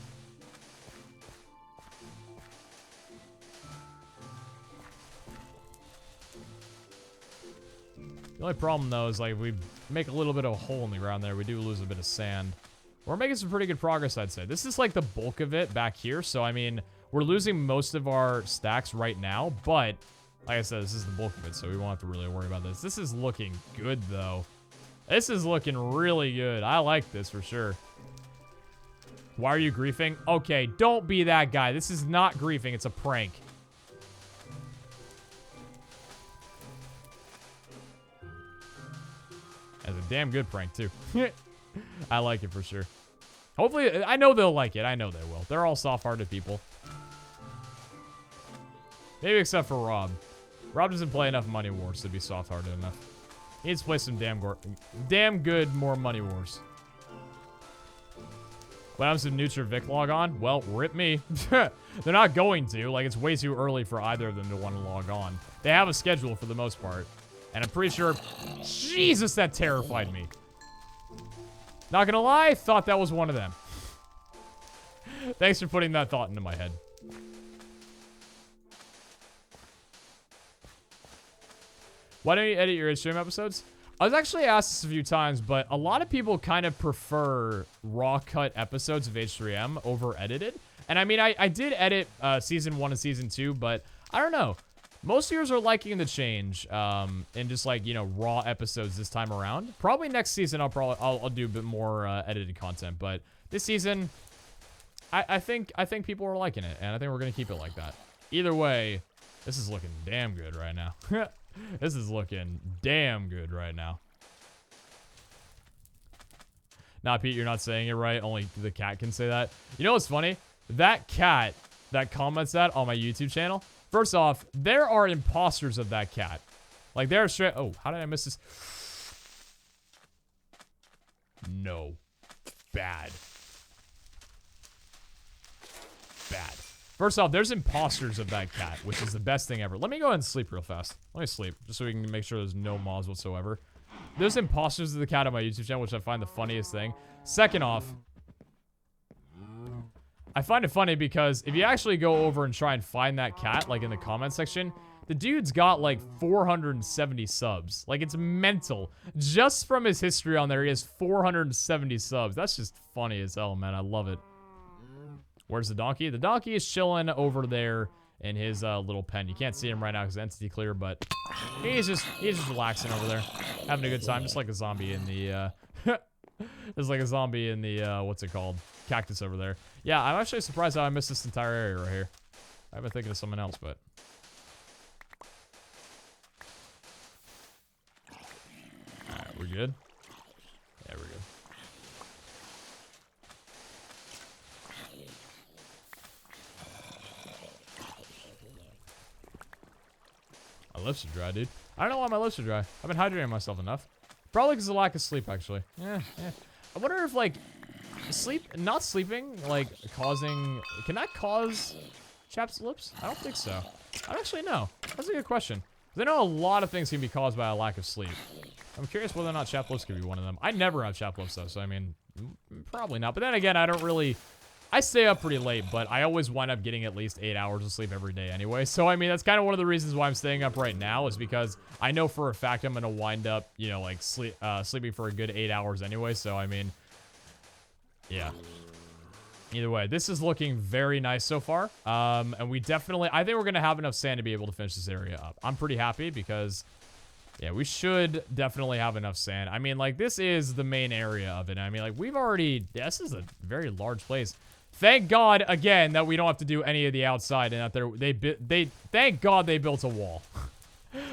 only problem, though, is, like, we make a little bit of a hole in the ground there. We do lose a bit of sand. We're making some pretty good progress, I'd say. This is, like, the bulk of it back here. So, I mean, we're losing most of our stacks right now. But, like I said, this is the bulk of it. So we won't have to really worry about this. This is looking good, though. This is looking really good. I like this for sure. Why are you griefing? Okay, don't be that guy. This is not griefing. It's a prank. That's a damn good prank, too. I like it for sure. Hopefully, I know they'll like it. I know they will. They're all soft-hearted people. Maybe except for Rob. Rob doesn't play enough Money Wars to be soft-hearted enough. He needs to play some damn good more Money Wars. What happens if Nutra Vic log on? Well, rip me. They're not going to. Like, it's way too early for either of them to want to log on. They have a schedule for the most part. And I'm pretty sure... Jesus, that terrified me. Not gonna lie, thought that was one of them. Thanks for putting that thought into my head. Why don't you edit your stream episodes? I was actually asked this a few times, but a lot of people kind of prefer raw cut episodes of H3M over edited. And I mean, I did edit season 1 and season 2, but I don't know. Most viewers are liking the change, and just like, you know, raw episodes this time around. Probably next season I'll do a bit more edited content, but this season I think people are liking it, and I think we're gonna keep it like that. Either way, this is looking damn good right now. This is looking damn good right now. Nah, Pete, you're not saying it right. Only the cat can say that. You know what's funny? That cat that comments that on my YouTube channel, first off, there are imposters of that cat. Like, they're straight... Oh, how did I miss this? No. Bad. Bad. First off, there's imposters of that cat, which is the best thing ever. Let me go ahead and sleep real fast. Let me sleep, just so we can make sure there's no mobs whatsoever. There's imposters of the cat on my YouTube channel, which I find the funniest thing. Second off, I find it funny because if you actually go over and try and find that cat, like in the comment section, the dude's got like 470 subs. Like, it's mental. Just from his history on there, he has 470 subs. That's just funny as hell, man. I love it. Where's the donkey? The donkey is chilling over there in his little pen. You can't see him right now because entity clear, but he's just relaxing over there, having a good time, just like a zombie in the just like a zombie in the what's it called, cactus over there. Yeah, I'm actually surprised how I missed this entire area right here. I've been thinking of someone else, but all right, we're good. Yeah, we're good. My lips are dry, dude. I don't know why my lips are dry. I've been hydrating myself enough. Probably because of lack of sleep, actually. Yeah. I wonder if, like, not sleeping, like, causing... Can that cause chapped lips? I don't think so. I don't actually know. That's a good question. Because I know a lot of things can be caused by a lack of sleep. I'm curious whether or not chapped lips could be one of them. I never have chapped lips, though, so, I mean, probably not. But then again, I don't really... I stay up pretty late, but I always wind up getting at least 8 hours of sleep every day anyway. So, I mean, that's kind of one of the reasons why I'm staying up right now is because I know for a fact I'm going to wind up, you know, like, sleeping for a good 8 hours anyway. So, I mean, yeah. Either way, this is looking very nice so far. And we definitely, I think we're going to have enough sand to be able to finish this area up. I'm pretty happy because... Yeah, we should definitely have enough sand. I mean, like, this is the main area of it. I mean, like, we've already... Yeah, this is a very large place. Thank God, again, that we don't have to do any of the outside and that thank God they built a wall.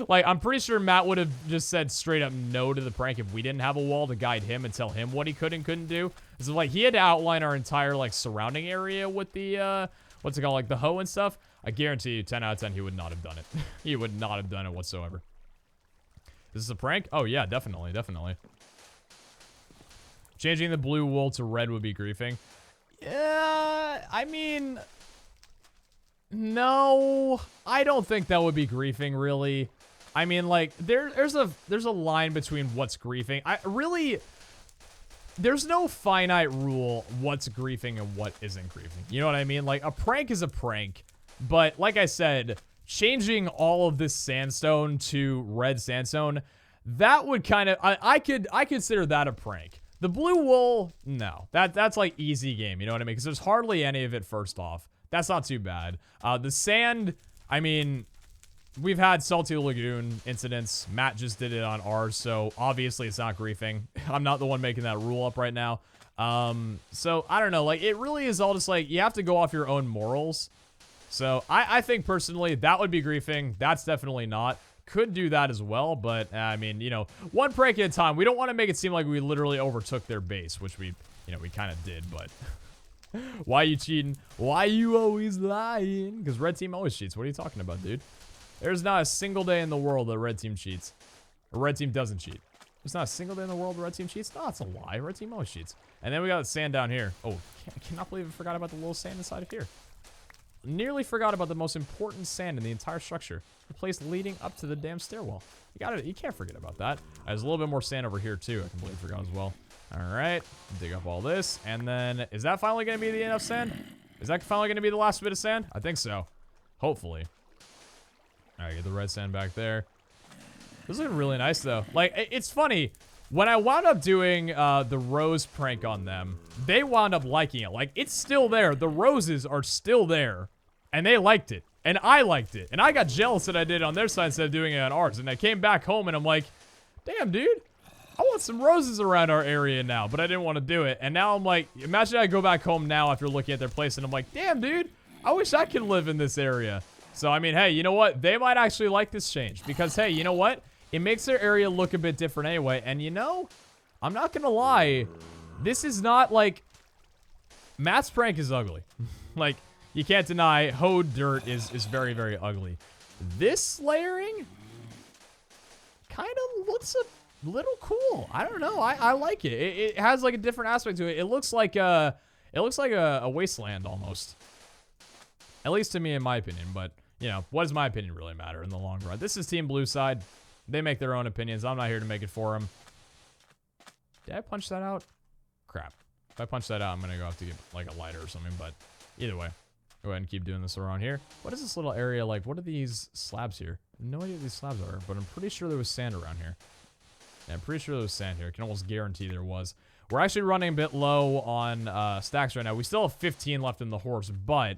Like, I'm pretty sure Matt would have just said straight up no to the prank if we didn't have a wall to guide him and tell him what he could and couldn't do. So, like, he had to outline our entire, like, surrounding area with the, what's it called, like, the hoe and stuff. I guarantee you, 10 out of 10, he would not have done it. He would not have done it whatsoever. Is this a prank? Oh, yeah, definitely, definitely. Changing the blue wool to red would be griefing. Yeah, I mean... No, I don't think that would be griefing, really. I mean, like, there's a line between what's griefing. There's no finite rule what's griefing and what isn't griefing. You know what I mean? Like, a prank is a prank. But, like I said... Changing all of this sandstone to red sandstone, that would kind of... I consider that a prank. The blue wool, no. That's like easy game, you know what I mean? Because there's hardly any of it first off. That's not too bad. The sand, I mean... We've had Salty Lagoon incidents. Matt just did it on ours, so obviously it's not griefing. I'm not the one making that rule up right now. So, I don't know. Like, it really is all just like, you have to go off your own morals. So, I think personally, that would be griefing. That's definitely not. Could do that as well, but, I mean, you know, one prank at a time. We don't want to make it seem like we literally overtook their base, which we, you know, we kind of did, but... Why you cheating? Why you always lying? Because red team always cheats. What are you talking about, dude? There's not a single day in the world that red team cheats. Or red team doesn't cheat. There's not a single day in the world where red team cheats? No, that's a lie. Red team always cheats. And then we got the sand down here. Oh, I cannot believe I forgot about the little sand inside of here. Nearly forgot about the most important sand in the entire structure. The place leading up to the damn stairwell. You can't forget about that. There's a little bit more sand over here too. I completely forgot as well. Alright. Dig up all this. And then, is that finally going to be the enough sand? Is that finally going to be the last bit of sand? I think so. Hopefully. Alright, get the red sand back there. This is looking really nice though. Like, it's funny. When I wound up doing the rose prank on them, they wound up liking it. Like, it's still there. The roses are still there. And they liked it. And I liked it. And I got jealous that I did it on their side instead of doing it on ours. And I came back home and I'm like, damn, dude. I want some roses around our area now. But I didn't want to do it. And now I'm like, imagine I go back home now after looking at their place. And I'm like, damn, dude. I wish I could live in this area. So, I mean, hey, you know what? They might actually like this change. Because, hey, you know what? It makes their area look a bit different anyway. And you know, I'm not going to lie. This is not like... Matt's prank is ugly. Like, you can't deny hoed dirt is very, very ugly. This layering kind of looks a little cool. I don't know. I like it. It has like a different aspect to it. It looks like a wasteland almost. At least to me, in my opinion. But, you know, what does my opinion really matter in the long run? This is Team Blue side. They make their own opinions. I'm not here to make it for them. Did I punch that out? Crap. If I punch that out, I'm going to go have to get like a lighter or something. But either way, go ahead and keep doing this around here. What is this little area like? What are these slabs here? No idea what these slabs are, but I'm pretty sure there was sand around here. Yeah, I'm pretty sure there was sand here. I can almost guarantee there was. We're actually running a bit low on stacks right now. We still have 15 left in the horse, but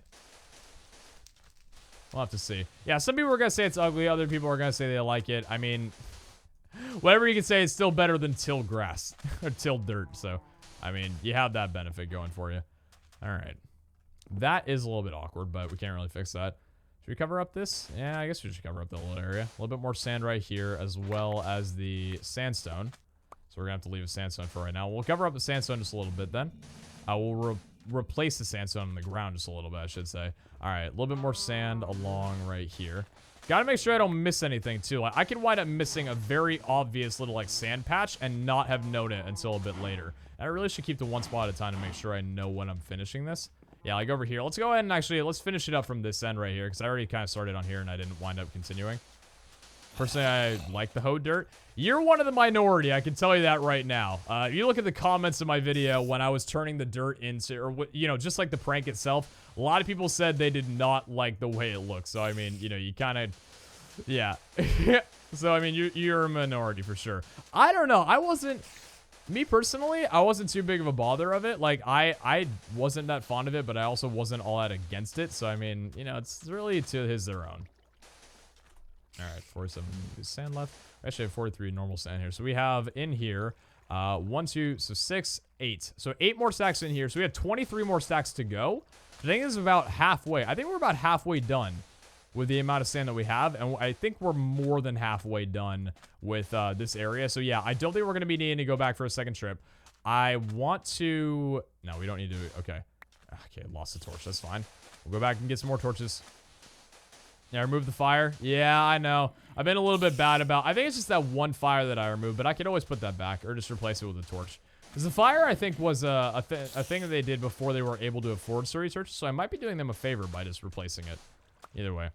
we'll have to see. Yeah, some people are going to say it's ugly. Other people are going to say they like it. I mean, whatever you can say, it's still better than till grass or till dirt. So, I mean, you have that benefit going for you. All right. That is a little bit awkward, but we can't really fix that. Should we cover up this? Yeah, I guess we should cover up that little area. A little bit more sand right here, as well as the sandstone. So we're going to have to leave a sandstone for right now. We'll cover up the sandstone just a little bit then. We'll replace the sandstone on the ground just a little bit, I should say. All right, a little bit more sand along right here. Got to make sure I don't miss anything, too. Like, I can wind up missing a very obvious little, like, sand patch and not have known it until a bit later. And I really should keep to one spot at a time to make sure I know when I'm finishing this. Yeah, like over here. Let's go ahead and actually, let's finish it up from this end right here, because I already kind of started on here and I didn't wind up continuing. Personally, I like the hoed dirt. You're one of the minority, I can tell you that right now. If you look at the comments of my video when I was turning the dirt into, or, you know, just like the prank itself, a lot of people said they did not like the way it looks. So, I mean, you know, you kind of, yeah. So, I mean, you're a minority for sure. I don't know. I wasn't... Me personally, I wasn't too big of a bother of it. Like, I wasn't that fond of it, but I also wasn't all that against it. So, I mean, you know, it's really to their own. All right, 47 sand left. I actually have 43 normal sand here. So we have in here 1, 2, so 6, 8. So 8 more stacks in here. So we have 23 more stacks to go. I think this is about halfway. I think we're about halfway done with the amount of sand that we have. And I think we're more than halfway done with this area. So yeah, I don't think we're going to be needing to go back for a second trip. I want to... No, we don't need to... Okay. Okay, lost the torch. That's fine. We'll go back and get some more torches. Yeah, remove the fire. Yeah, I know. I've been a little bit bad about... I think it's just that one fire that I removed, but I could always put that back or just replace it with a torch. Because the fire, I think, was a thing that they did before they were able to afford storage torches, so I might be doing them a favor by just replacing it. Either way.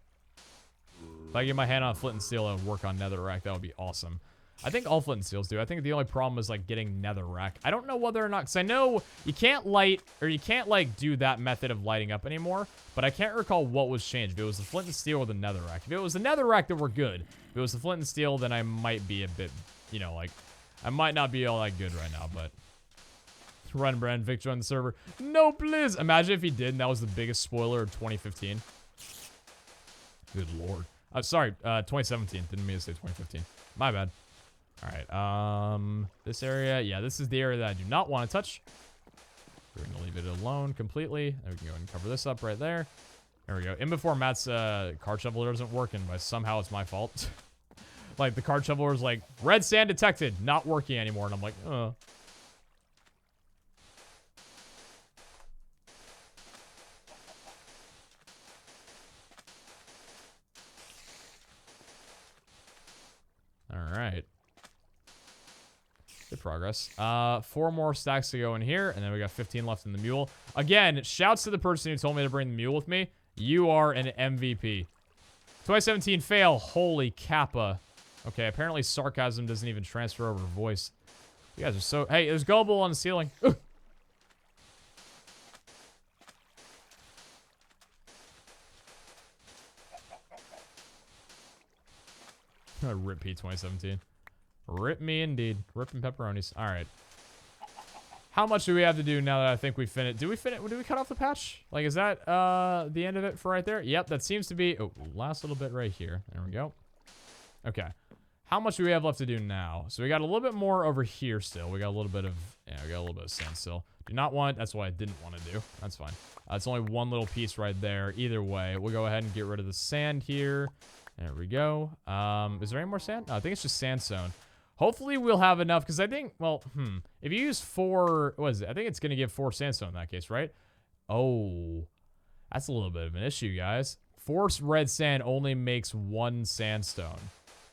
If I get my hand on flint and steel and work on netherrack, that would be awesome. I think all flint and steels do. I think the only problem is, like, getting netherrack. I don't know whether or not... Because I know you can't light... Or you can't, like, do that method of lighting up anymore. But I can't recall what was changed. If it was the flint and steel or the netherrack. If it was the netherrack, then we're good. If it was the flint and steel, then I might be a bit... You know, like... I might not be all that good right now, but... Run, Brand. Vic joined the server. No, please! Imagine if he did, and that was the biggest spoiler of 2015. Good lord. Sorry, 2017. Didn't mean to say 2015. My bad. Alright, this area, yeah, this is the area that I do not want to touch. We're going to leave it alone completely. And we can go ahead and cover this up right there. There we go. In before Matt's card shoveler doesn't work, and by somehow it's my fault. Like, the card shoveler is like, red sand detected, not working anymore, and I'm like, Alright. Good progress. 4 more stacks to go in here, and then we got 15 left in the mule. Again, shouts to the person who told me to bring the mule with me. You are an MVP. 2017 fail. Holy kappa. Okay, apparently sarcasm doesn't even transfer over voice. You guys are so... Hey, there's gullible on the ceiling. Rip P 2017. Rip me indeed. Ripping pepperonis. All right. How much do we have to do now that I think we finished? Do we cut off the patch? Like, is that the end of it for right there? Yep, that seems to be... Oh, last little bit right here. There we go. Okay. How much do we have left to do now? So we got a little bit more over here still. We got a little bit of... Yeah, we got a little bit of sand still. Do not want... That's what I didn't want to do. That's fine. It's only one little piece right there. Either way, we'll go ahead and get rid of the sand here. There we go. Is there any more sand? No, I think it's just sandstone. Hopefully we'll have enough, because I think, well, if you use 4, what is it? I think it's going to give 4 sandstone in that case, right? Oh, that's a little bit of an issue, guys. 4 red sand only makes 1 sandstone.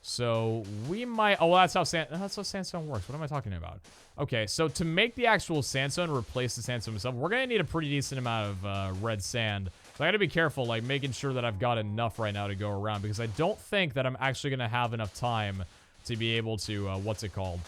So we might, oh, that's how sandstone works. What am I talking about? Okay, so to make the actual sandstone replace the sandstone itself, we're going to need a pretty decent amount of red sand. So I got to be careful, like making sure that I've got enough right now to go around, because I don't think that I'm actually going to have enough time to be able to, what's it called?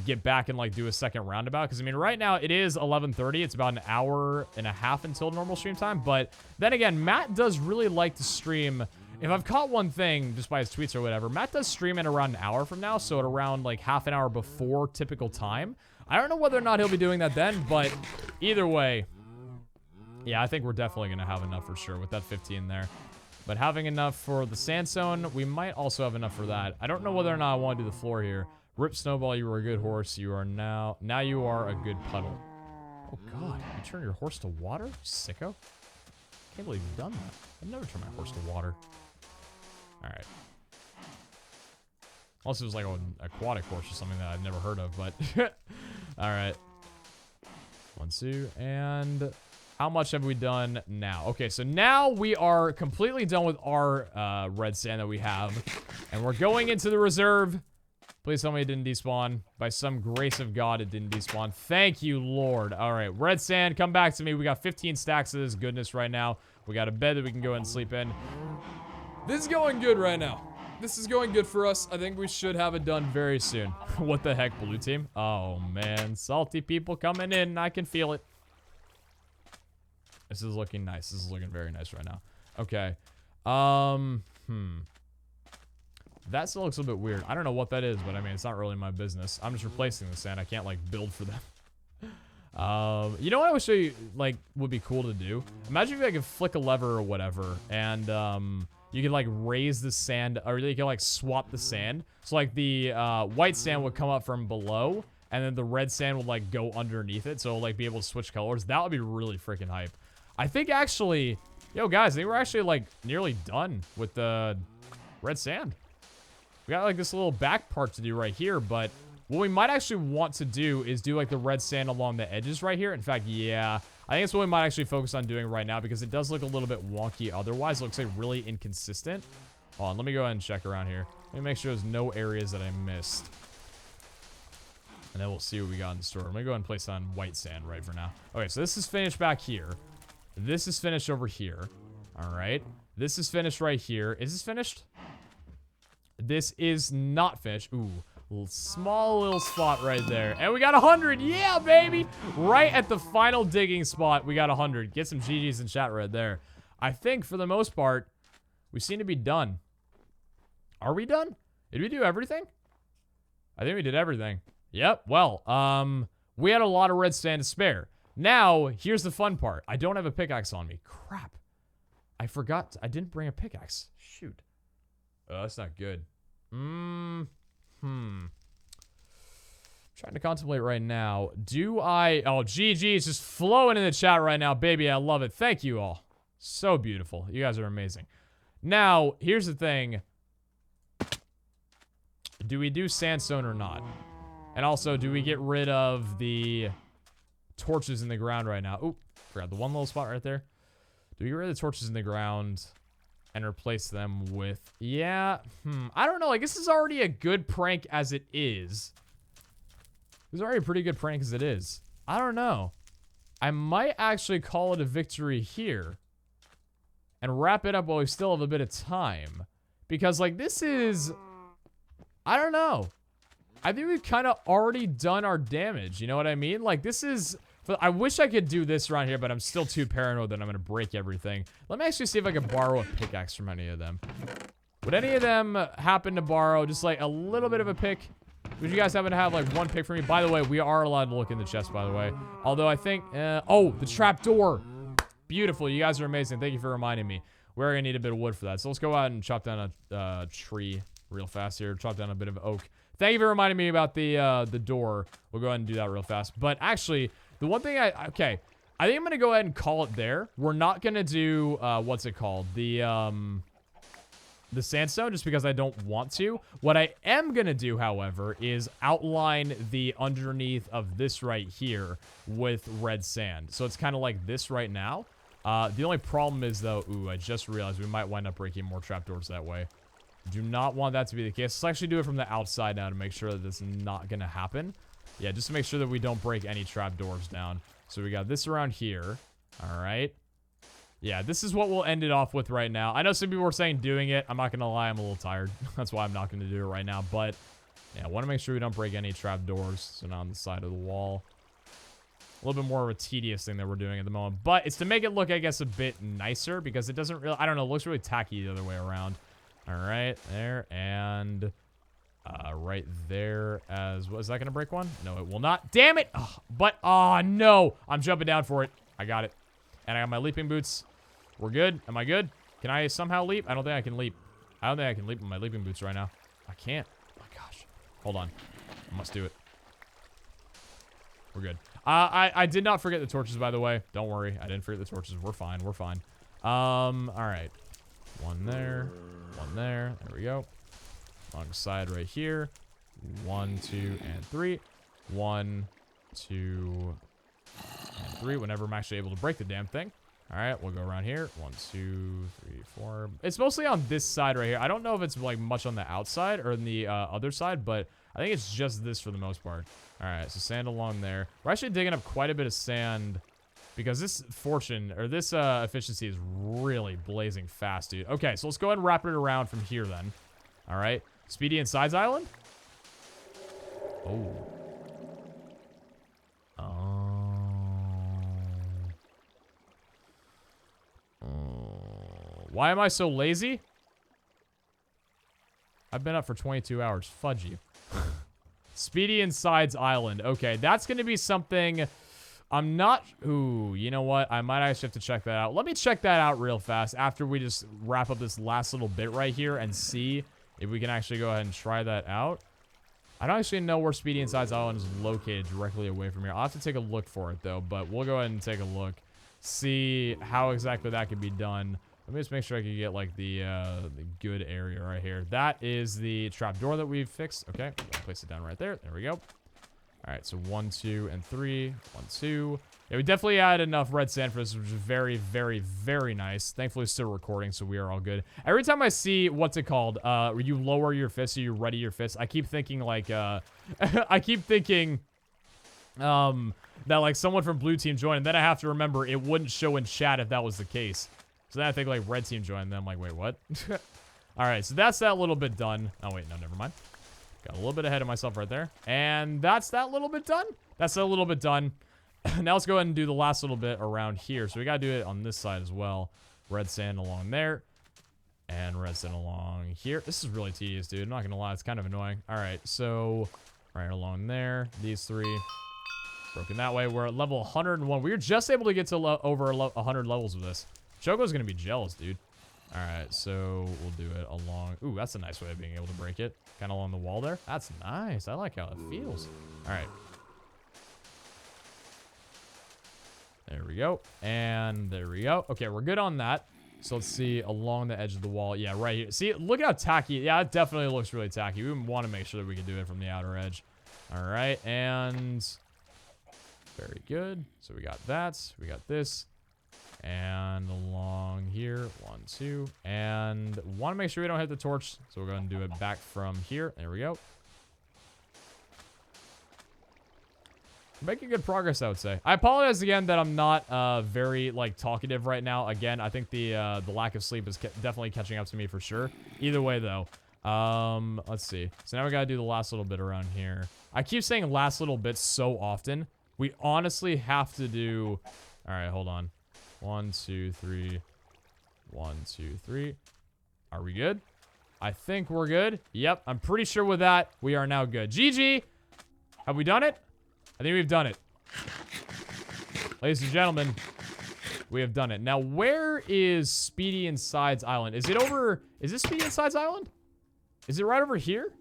Get back and like do a second roundabout. Because I mean, right now it is 11:30. It's about an hour and a half until normal stream time. But then again, Matt does really like to stream. If I've caught one thing just by his tweets or whatever, Matt does stream at around an hour from now. So at around like half an hour before typical time. I don't know whether or not he'll be doing that then, but either way, yeah, I think we're definitely going to have enough for sure with that 15 there. But having enough for the sandstone, we might also have enough for that. I don't know whether or not I want to do the floor here. Rip Snowball, you were a good horse. You are now you are a good puddle. Oh God, you turn your horse to water? You sicko. Can't believe you've done that. I've never turned my horse to water. All right. Unless it was like an aquatic horse or something that I've never heard of, but all right. 1, 2, and how much have we done now? Okay, so now we are completely done with our red sand that we have, and we're going into the reserve. Please tell me it didn't despawn. By some grace of God, it didn't despawn. Thank you, Lord. All right, red sand, come back to me. We got 15 stacks of this goodness right now. We got a bed that we can go ahead and sleep in. This is going good right now. This is going good for us. I think we should have it done very soon. What the heck, blue team? Oh, man. Salty people coming in. I can feel it. This is looking nice. This is looking very nice right now. Okay. That still looks a little bit weird. I don't know what that is, but I mean, it's not really my business. I'm just replacing the sand. I can't, like, build for them. You know what I wish like, would be cool to do? Imagine if I could flick a lever or whatever, and, you could, like, raise the sand, or you could, like, swap the sand. So, like, the, white sand would come up from below, and then the red sand would, like, go underneath it, so, like, be able to switch colors. That would be really freaking hype. I think, actually, yo, guys, I think we're actually, like, nearly done with the red sand. We got, like, this little back part to do right here, but what we might actually want to do is do, like, the red sand along the edges right here. In fact, yeah, I think it's what we might actually focus on doing right now, because it does look a little bit wonky otherwise. It looks like really inconsistent. Hold on, let me go ahead and check around here. Let me make sure there's no areas that I missed. And then we'll see what we got in the store. I'm going to go ahead and place on white sand right for now. Okay, so this is finished back here. This is finished over here. All right. This is finished right here. Is this finished? This is not finished. Ooh. Small little spot right there. And we got 100. Yeah, baby. Right at the final digging spot, we got 100. Get some GGs in chat right there. I think, for the most part, we seem to be done. Are we done? Did we do everything? I think we did everything. Yep. Well, we had a lot of red sand to spare. Now, here's the fun part. I don't have a pickaxe on me. Crap. I forgot. I didn't bring a pickaxe. Shoot. Oh, that's not good. Trying to contemplate right now. Do I... Oh, GG is just flowing in the chat right now. Baby, I love it. Thank you all. So beautiful. You guys are amazing. Now, here's the thing. Do we do sandstone or not? And also, do we get rid of the torches in the ground right now? Oop, forgot the one little spot right there. Do we get rid of the torches in the ground and replace them with... Yeah, I don't know. Like, this is already a good prank as it is. This is already a pretty good prank as it is. I don't know. I might actually call it a victory here and wrap it up while we still have a bit of time. Because, like, this is... I don't know. I think we've kind of already done our damage. You know what I mean? Like, this is... I wish I could do this around here, but I'm still too paranoid that I'm going to break everything. Let me actually see if I can borrow a pickaxe from any of them. Would any of them happen to borrow just, like, a little bit of a pick? Would you guys happen to have, like, one pick for me? By the way, we are allowed to look in the chest, by the way. Although I think... oh, the trap door. Beautiful. You guys are amazing. Thank you for reminding me. We're going to need a bit of wood for that. So let's go out and chop down a tree real fast here. Chop down a bit of oak. Thank you for reminding me about the door. We'll go ahead and do that real fast. But actually... The one thing okay, I think I'm going to go ahead and call it there. We're not going to do, what's it called? The the sandstone just because I don't want to. What I am going to do, however, is outline the underneath of this right here with red sand. So it's kind of like this right now. The only problem is, though, ooh, I just realized we might wind up breaking more trapdoors that way. Do not want that to be the case. Let's actually do it from the outside now to make sure that this is not going to happen. Yeah, just to make sure that we don't break any trapdoors down. So we got this around here. All right. Yeah, this is what we'll end it off with right now. I know some people were saying doing it. I'm not going to lie. I'm a little tired. That's why I'm not going to do it right now. But, yeah, I want to make sure we don't break any trapdoors. So now on the side of the wall. A little bit more of a tedious thing that we're doing at the moment. But it's to make it look, I guess, a bit nicer. Because it doesn't really... I don't know. It looks really tacky the other way around. All right. There. And... right there as... Is that going to break one? No, it will not. Damn it! Oh, but... Oh, no! I'm jumping down for it. I got it. And I got my leaping boots. We're good. Am I good? Can I somehow leap? I don't think I can leap. I don't think I can leap with my leaping boots right now. I can't. Oh, my gosh. Hold on. I must do it. We're good. I did not forget the torches, by the way. Don't worry. I didn't forget the torches. We're fine. We're fine. All right. One there. One there. There we go. Wrong side right here. 1, 2, and 3. 1, 2, and 3. Whenever I'm actually able to break the damn thing. All right, we'll go around here. 1, 2, 3, 4. It's mostly on this side right here. I don't know if it's like much on the outside or in the other side, but I think it's just this for the most part. All right, so sand along there. We're actually digging up quite a bit of sand because this fortune or this efficiency is really blazing fast, dude. Okay, so let's go ahead and wrap it around from here then. All right, Speedy and Sides Island. Oh. Why am I so lazy? I've been up for 22 hours. Fudge you. Speedy and Sides Island. Okay, that's going to be something... I'm not... Ooh, you know what? I might actually have to check that out. Let me check that out real fast after we just wrap up this last little bit right here and see if we can actually go ahead and try that out. I don't actually know where Speedy and Sides Island is located directly away from here. I'll have to take a look for it, though, but we'll go ahead and take a look. See how exactly that can be done. Let me just make sure I can get, like, the good area right here. That is the trapdoor that we've fixed. Okay, place it down right there. There we go. All right, so 1, 2, and 3. 1, 2. Yeah, we definitely had enough red sand for this, which is very, very, very nice. Thankfully, it's still recording, so we are all good. Every time I see, what's it called? You lower your fist or you ready your fist, I keep thinking, like, I keep thinking, that, like, someone from blue team joined, and then I have to remember it wouldn't show in chat if that was the case. So then I think, like, red team joined, and then I'm like, wait, what? All right, so that's that little bit done. Oh, wait, no, never mind. Got a little bit ahead of myself right there. And that's that little bit done. That's a little bit done. Now let's go ahead and do the last little bit around here. So we got to do it on this side as well. Red sand along there. And red sand along here. This is really tedious, dude. I'm not going to lie. It's kind of annoying. All right, so right along there. These 3. Broken that way. We're at level 101. We were just able to get to over 100 levels of this. Choco's going to be jealous, dude. All right, so we'll do it along... Ooh, that's a nice way of being able to break it. Kind of along the wall there. That's nice. I like how it feels. All right. There we go. And there we go. Okay, we're good on that. So let's see along the edge of the wall. Yeah, right here. See, look how tacky. Yeah, it definitely looks really tacky. We want to make sure that we can do it from the outer edge. All right, and... Very good. So we got that. We got this. And along here, 1, 2, and want to make sure we don't hit the torch, so we're going to do it back from here. There we go. Making good progress, I would say. I apologize again that I'm not very like talkative right now. Again, I think the lack of sleep is definitely catching up to me for sure. Either way, though, let's see. So now we got to do the last little bit around here. I keep saying last little bit so often. We honestly have to do. All right, hold on. 1, 2, 3. 1, 2, 3. Are we good? I think we're good. Yep, I'm pretty sure with that, we are now good. GG! Have we done it? I think we've done it. Ladies and gentlemen, we have done it. Now, where is Speedy and Sides Island? Is it over... Is this Speedy and Sides Island? Is it right over here?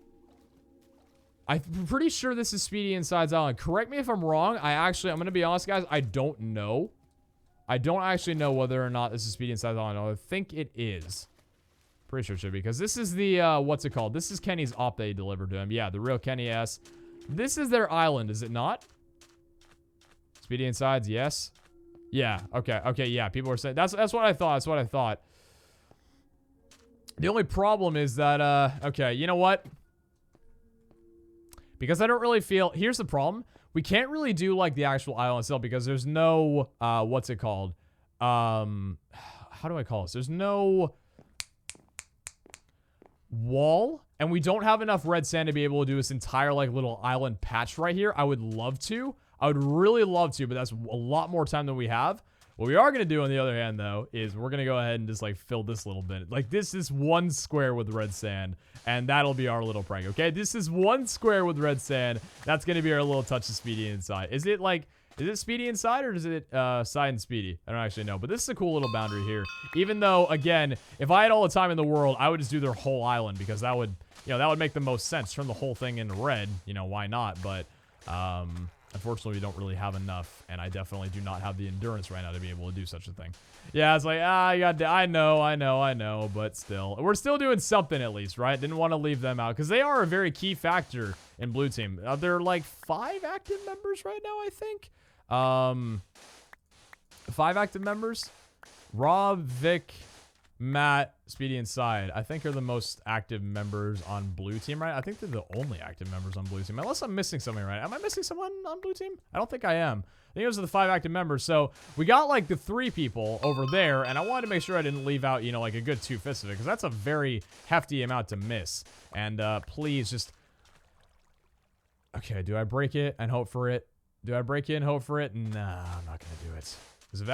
I'm pretty sure this is Speedy and Sides Island. Correct me if I'm wrong. I'm going to be honest, guys. I don't know. I don't actually know whether or not this is Speedy and Sides Island. I think it is. Pretty sure it should be, because this is the, what's it called? This is Kenny's op they delivered to him. Yeah, the real Kenny S. This is their island, is it not? Speedy Insides, yes. Yeah, okay, okay, yeah, people are saying, that's what I thought, that's what I thought. The only problem is that, okay, you know what? Because I don't really feel, here's the problem. We can't really do, like, the actual island itself because there's no, what's it called? How do I call this? There's no wall, and we don't have enough red sand to be able to do this entire, like, little island patch right here. I would love to. I would really love to, but that's a lot more time than we have. What we are going to do, on the other hand, though, is we're going to go ahead and just, like, fill this little bit. Like, this is one square with red sand, and that'll be our little prank, okay? This is one square with red sand. That's going to be our little touch of Speedy Inside. Is it, like... Is it Speedy Inside, or is it Side and Speedy? I don't actually know, but this is a cool little boundary here. Even though, again, if I had all the time in the world, I would just do their whole island, because that would, you know, that would make the most sense. Turn the whole thing into red, you know, why not? But, unfortunately, we don't really have enough, and I definitely do not have the endurance right now to be able to do such a thing. Yeah, it's like, I know, but still. We're still doing something at least, right? Didn't want to leave them out, because they are a very key factor in Blue Team. They're like 5 active members right now, I think. 5 active members. Rob, Vic, Matt, Speedy, and Side, I think are the most active members on Blue Team, right? I think they're the only active members on Blue Team, unless I'm missing something, right? Am I missing someone on Blue Team? I don't think I am. I think those are the 5 active members. So we got like the 3 people over there, and I wanted to make sure I didn't leave out, you know, like a good 2/5 of it, because that's a very hefty amount to miss. And please just... Okay, do I break it and hope for it? Do I break it and hope for it? Nah, I'm not gonna do it. Because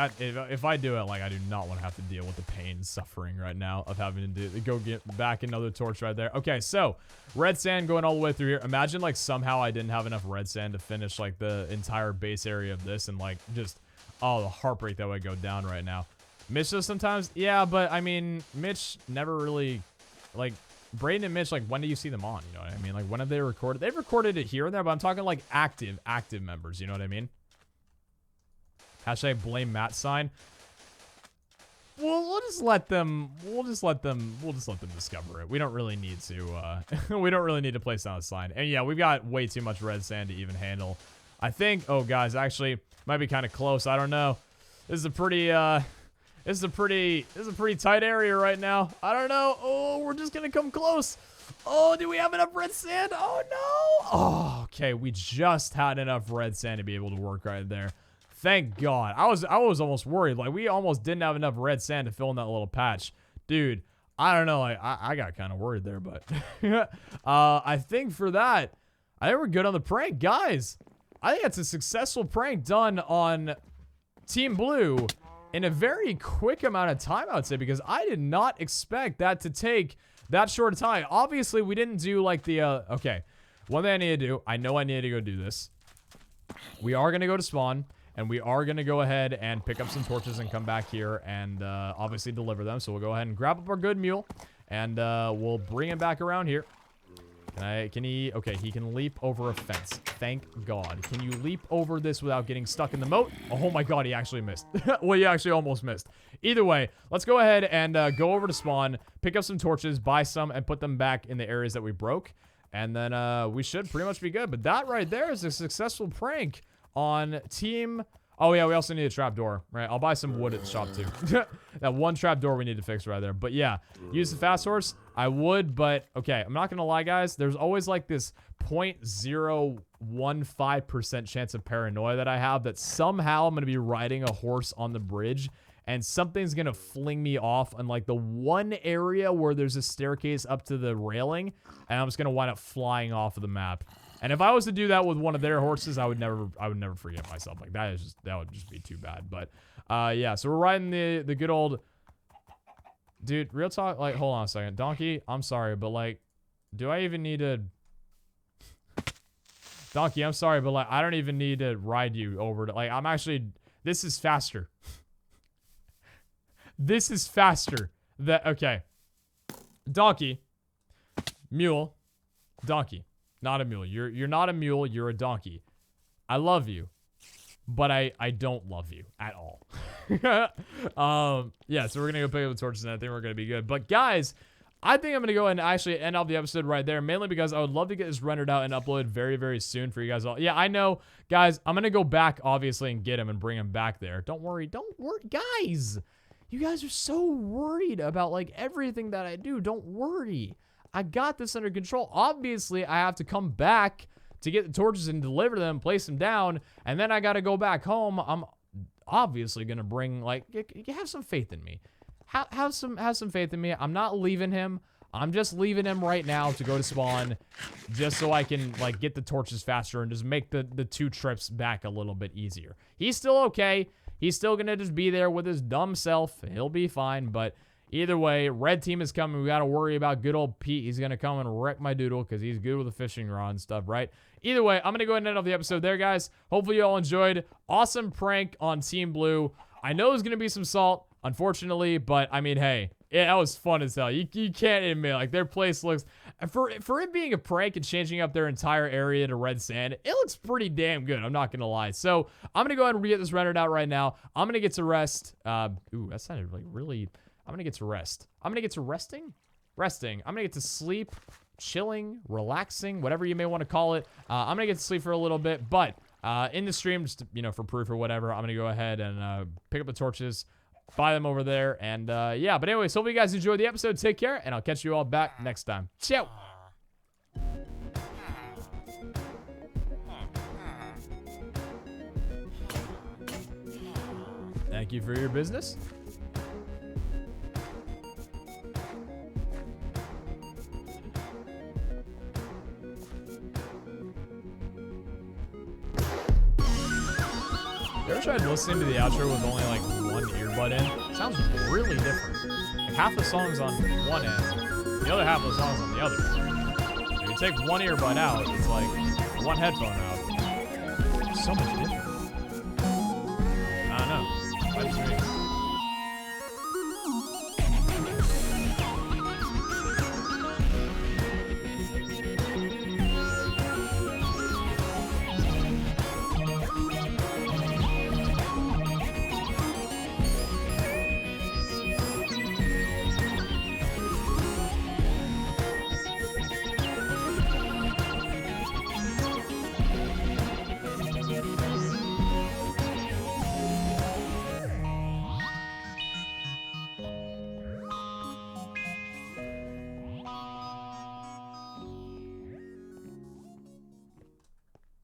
if I do it, like, I do not want to have to deal with the pain and suffering right now of having to go get back another torch right there. Okay, so red sand going all the way through here. Imagine, like, somehow I didn't have enough red sand to finish, like, the entire base area of this, and, like, just, oh, the heartbreak that would go down right now. Mitch does sometimes? Yeah, but, I mean, Mitch never really, like, Braden and Mitch, like, when do you see them on? You know what I mean? Like, when have they recorded? They've recorded it here and there, but I'm talking, like, active members, you know what I mean? Hashtag blame Matt sign. Well, we'll just let them discover it. We don't really need to, we don't really need to place down a sign. And yeah, we've got way too much red sand to even handle. I think, oh guys, actually, might be kind of close. I don't know. This is a pretty, this is a pretty tight area right now. I don't know. Oh, we're just gonna come close. Oh, do we have enough red sand? Oh no. Oh, okay. We just had enough red sand to be able to work right there. Thank God. I was almost worried. Like, we almost didn't have enough red sand to fill in that little patch. Dude, I don't know. Like, I got kind of worried there, but I think for that, I think we're good on the prank. Guys, I think that's a successful prank done on Team Blue in a very quick amount of time, I would say, because I did not expect that to take that short a time. Obviously, we didn't do, like, the, okay. One thing I need to do, I know I need to go do this. We are going to go to spawn. And we are going to go ahead and pick up some torches and come back here and obviously deliver them. So we'll go ahead and grab up our good mule. And we'll bring him back around here. Can he? Okay, he can leap over a fence. Thank God. Can you leap over this without getting stuck in the moat? Oh my God, he actually missed. Well, he actually almost missed. Either way, let's go ahead and go over to spawn, pick up some torches, buy some, and put them back in the areas that we broke. And then we should pretty much be good. But that right there is a successful prank on team. Oh yeah, we also need a trapdoor, right? I'll buy some wood at the shop too. That one trapdoor we need to fix right there. But yeah, use the fast horse. I would, but okay, I'm not gonna lie, guys. There's always like this 0.015% chance of paranoia that I have that somehow I'm gonna be riding a horse on the bridge and something's gonna fling me off on like the one area where there's a staircase up to the railing, and I'm just gonna wind up flying off of the map. And if I was to do that with one of their horses, I would never forget myself. Like, that would just be too bad. But yeah, so we're riding the good old, dude, real talk. Like, hold on a second, Donkey, I'm sorry, but like, do I even need to, Donkey, I'm sorry, but like, I don't even need to ride you over to, like, I'm actually, this is faster. This is faster. Okay, Donkey, mule, Donkey. Not a mule. You're not a mule. You're a donkey. I love you, but I don't love you at all. Yeah, so we're gonna go pick up the torches, and I think we're gonna be good. But guys, I think I'm going to go ahead and actually end off the episode right there, mainly because I would love to get this rendered out and uploaded very, very soon for you guys all. Yeah, I know, guys, I'm going to go back, obviously, and get him and bring him back there. Don't worry, guys. You guys are so worried about, like, everything that I do. Don't worry. I got this under control. Obviously, I have to come back to get the torches and deliver them, place them down, and then I got to go back home. I'm obviously going to bring, like, have some faith in me. Have some faith in me. I'm not leaving him. I'm just leaving him right now to go to spawn just so I can, like, get the torches faster and just make the 2 trips back a little bit easier. He's still okay. He's still going to just be there with his dumb self. He'll be fine, but either way, red team is coming. We got to worry about good old Pete. He's going to come and wreck my doodle because he's good with a fishing rod and stuff, right? Either way, I'm going to go ahead and end off the episode there, guys. Hopefully you all enjoyed. Awesome prank on Team Blue. I know there's going to be some salt, unfortunately, but I mean, hey, that was fun as hell. You can't admit, like, their place looks, for it being a prank and changing up their entire area to red sand, it looks pretty damn good. I'm not going to lie. So I'm going to go ahead and get this rendered out right now. I'm going to get to rest. Ooh, that sounded like really, I'm going to get to rest. I'm going to get to resting. I'm going to get to sleep, chilling, relaxing, whatever you may want to call it. I'm going to get to sleep for a little bit, but in the stream, just, you know, for proof or whatever, I'm going to go ahead and pick up the torches, buy them over there, and yeah, but anyways, hope you guys enjoyed the episode. Take care, and I'll catch you all back next time. Ciao. Thank you for your business. You ever tried listening to the outro with only like one earbud in? Sounds really different. Like half the song's on one end, the other half of the song's on the other end. If you take one earbud out, it's like one headphone out. So much different. I don't know. That's me.